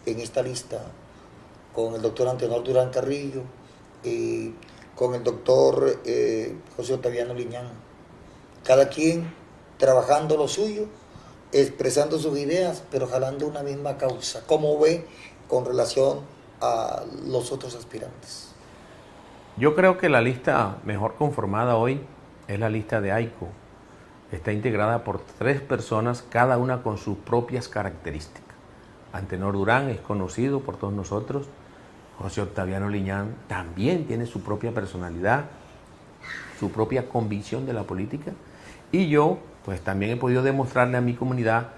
[SPEAKER 2] en esta lista con el doctor Antenor Durán Carrillo y con el doctor José Octaviano Liñán? Cada quien trabajando lo suyo, expresando sus ideas, pero jalando una misma causa. ¿Cómo ve con relación a los otros aspirantes?
[SPEAKER 3] Yo creo que la lista mejor conformada hoy es la lista de AICO. Está integrada por 3 personas, cada una con sus propias características. Antenor Durán es conocido por todos nosotros. José Octaviano Liñán también tiene su propia personalidad, su propia convicción de la política. Y yo, pues también he podido demostrarle a mi comunidad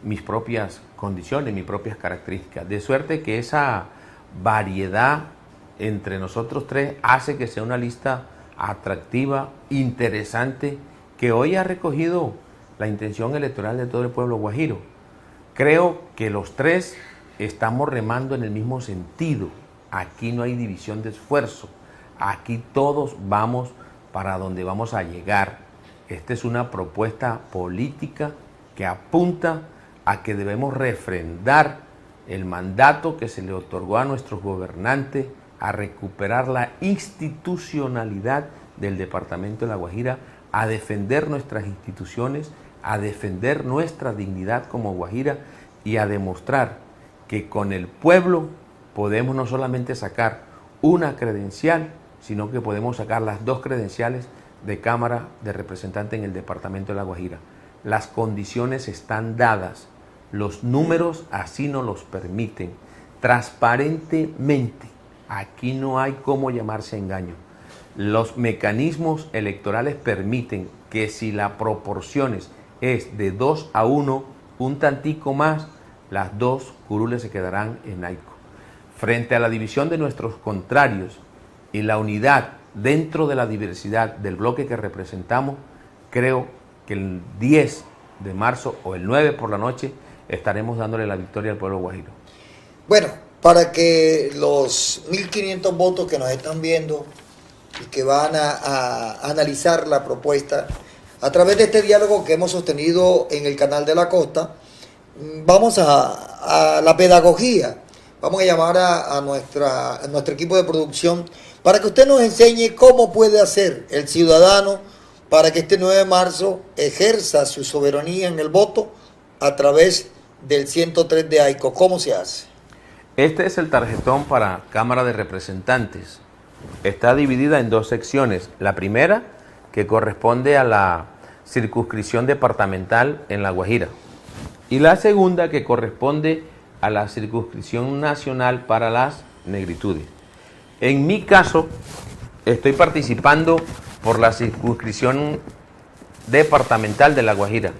[SPEAKER 3] mis propias condiciones, mis propias características. De suerte que esa variedad entre nosotros 3 hace que sea una lista atractiva, interesante, que hoy ha recogido la intención electoral de todo el pueblo guajiro. Creo que los 3 estamos remando en el mismo sentido. Aquí no hay división de esfuerzo. Aquí todos vamos para donde vamos a llegar. Esta es una propuesta política que apunta a que debemos refrendar el mandato que se le otorgó a nuestros gobernantes, a recuperar la institucionalidad del departamento de La Guajira, a defender nuestras instituciones, a defender nuestra dignidad como Guajira y a demostrar que con el pueblo podemos no solamente sacar una credencial, sino que podemos sacar las 2 credenciales de Cámara de Representantes en el departamento de La Guajira. Las condiciones están dadas, los números así nos los permiten, transparentemente. Aquí no hay cómo llamarse a engaño. Los mecanismos electorales permiten que si la proporciones es de 2-1, un tantico más, las 2 curules se quedarán en AICO. Frente a la división de nuestros contrarios y la unidad dentro de la diversidad del bloque que representamos, creo que el 10 de marzo o el 9 por la noche estaremos dándole la victoria al pueblo guajiro.
[SPEAKER 2] Bueno, para que los 1.500 votos que nos están viendo y que van a analizar la propuesta a través de este diálogo que hemos sostenido en el canal de la Costa, vamos a la pedagogía. Vamos a llamar a nuestro equipo de producción para que usted nos enseñe cómo puede hacer el ciudadano para que este 9 de marzo ejerza su soberanía en el voto a través del 103 de AICO. ¿Cómo se hace?
[SPEAKER 3] Este es el tarjetón para Cámara de Representantes. Está dividida en 2 secciones. La primera, que corresponde a la circunscripción departamental en La Guajira. Y la segunda, que corresponde a la circunscripción nacional para las negritudes. En mi caso, estoy participando por la circunscripción departamental de La Guajira.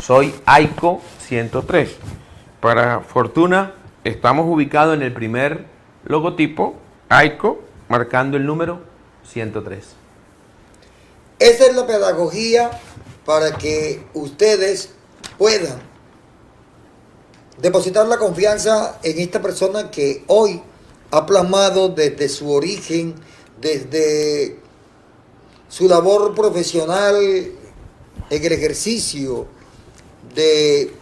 [SPEAKER 3] Soy AICO 103. Para fortuna, estamos ubicados en el primer logotipo, AICO, marcando el número 103.
[SPEAKER 2] Esa es la pedagogía para que ustedes puedan depositar la confianza en esta persona que hoy ha plasmado desde su origen, desde su labor profesional en el ejercicio de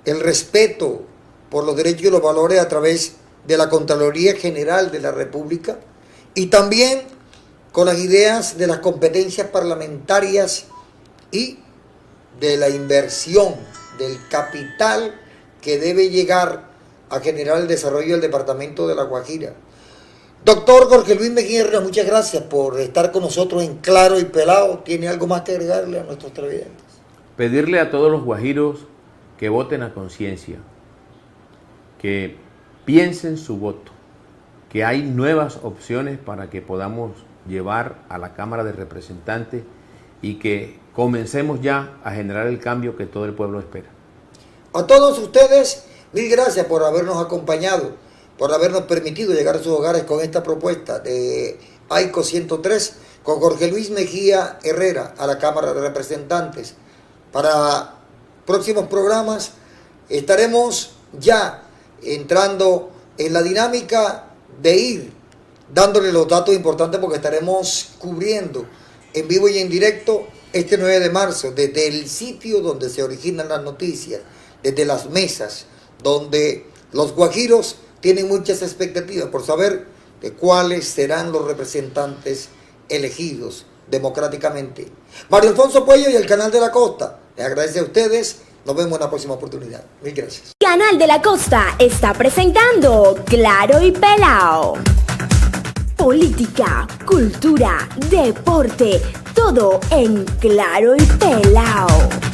[SPEAKER 2] el respeto por los derechos y los valores a través de la Contraloría General de la República y también con las ideas de las competencias parlamentarias y de la inversión del capital que debe llegar a generar el desarrollo del departamento de La Guajira. Doctor Jorge Luis Mejía Herrera, muchas gracias por estar con nosotros en Claro y Pelado. ¿Tiene algo más que agregarle a nuestros televidentes?
[SPEAKER 3] Pedirle a todos los guajiros que voten a conciencia, que piensen su voto, que hay nuevas opciones para que podamos llevar a la Cámara de Representantes y que comencemos ya a generar el cambio que todo el pueblo espera.
[SPEAKER 2] A todos ustedes, mil gracias por habernos acompañado, por habernos permitido llegar a sus hogares con esta propuesta de AICO 103, con Jorge Luis Mejía Herrera a la Cámara de Representantes. Para próximos programas estaremos ya entrando en la dinámica de ir dándole los datos importantes, porque estaremos cubriendo en vivo y en directo este 9 de marzo desde el sitio donde se originan las noticias, desde las mesas, donde los guajiros tienen muchas expectativas por saber de cuáles serán los representantes elegidos democráticamente. Mario Alfonso Puello y el Canal de la Costa les agradece a ustedes. Nos vemos en la próxima oportunidad. Mil gracias.
[SPEAKER 1] Canal de la Costa está presentando Claro y Pelao. Política, cultura, deporte, todo en Claro y Pelao.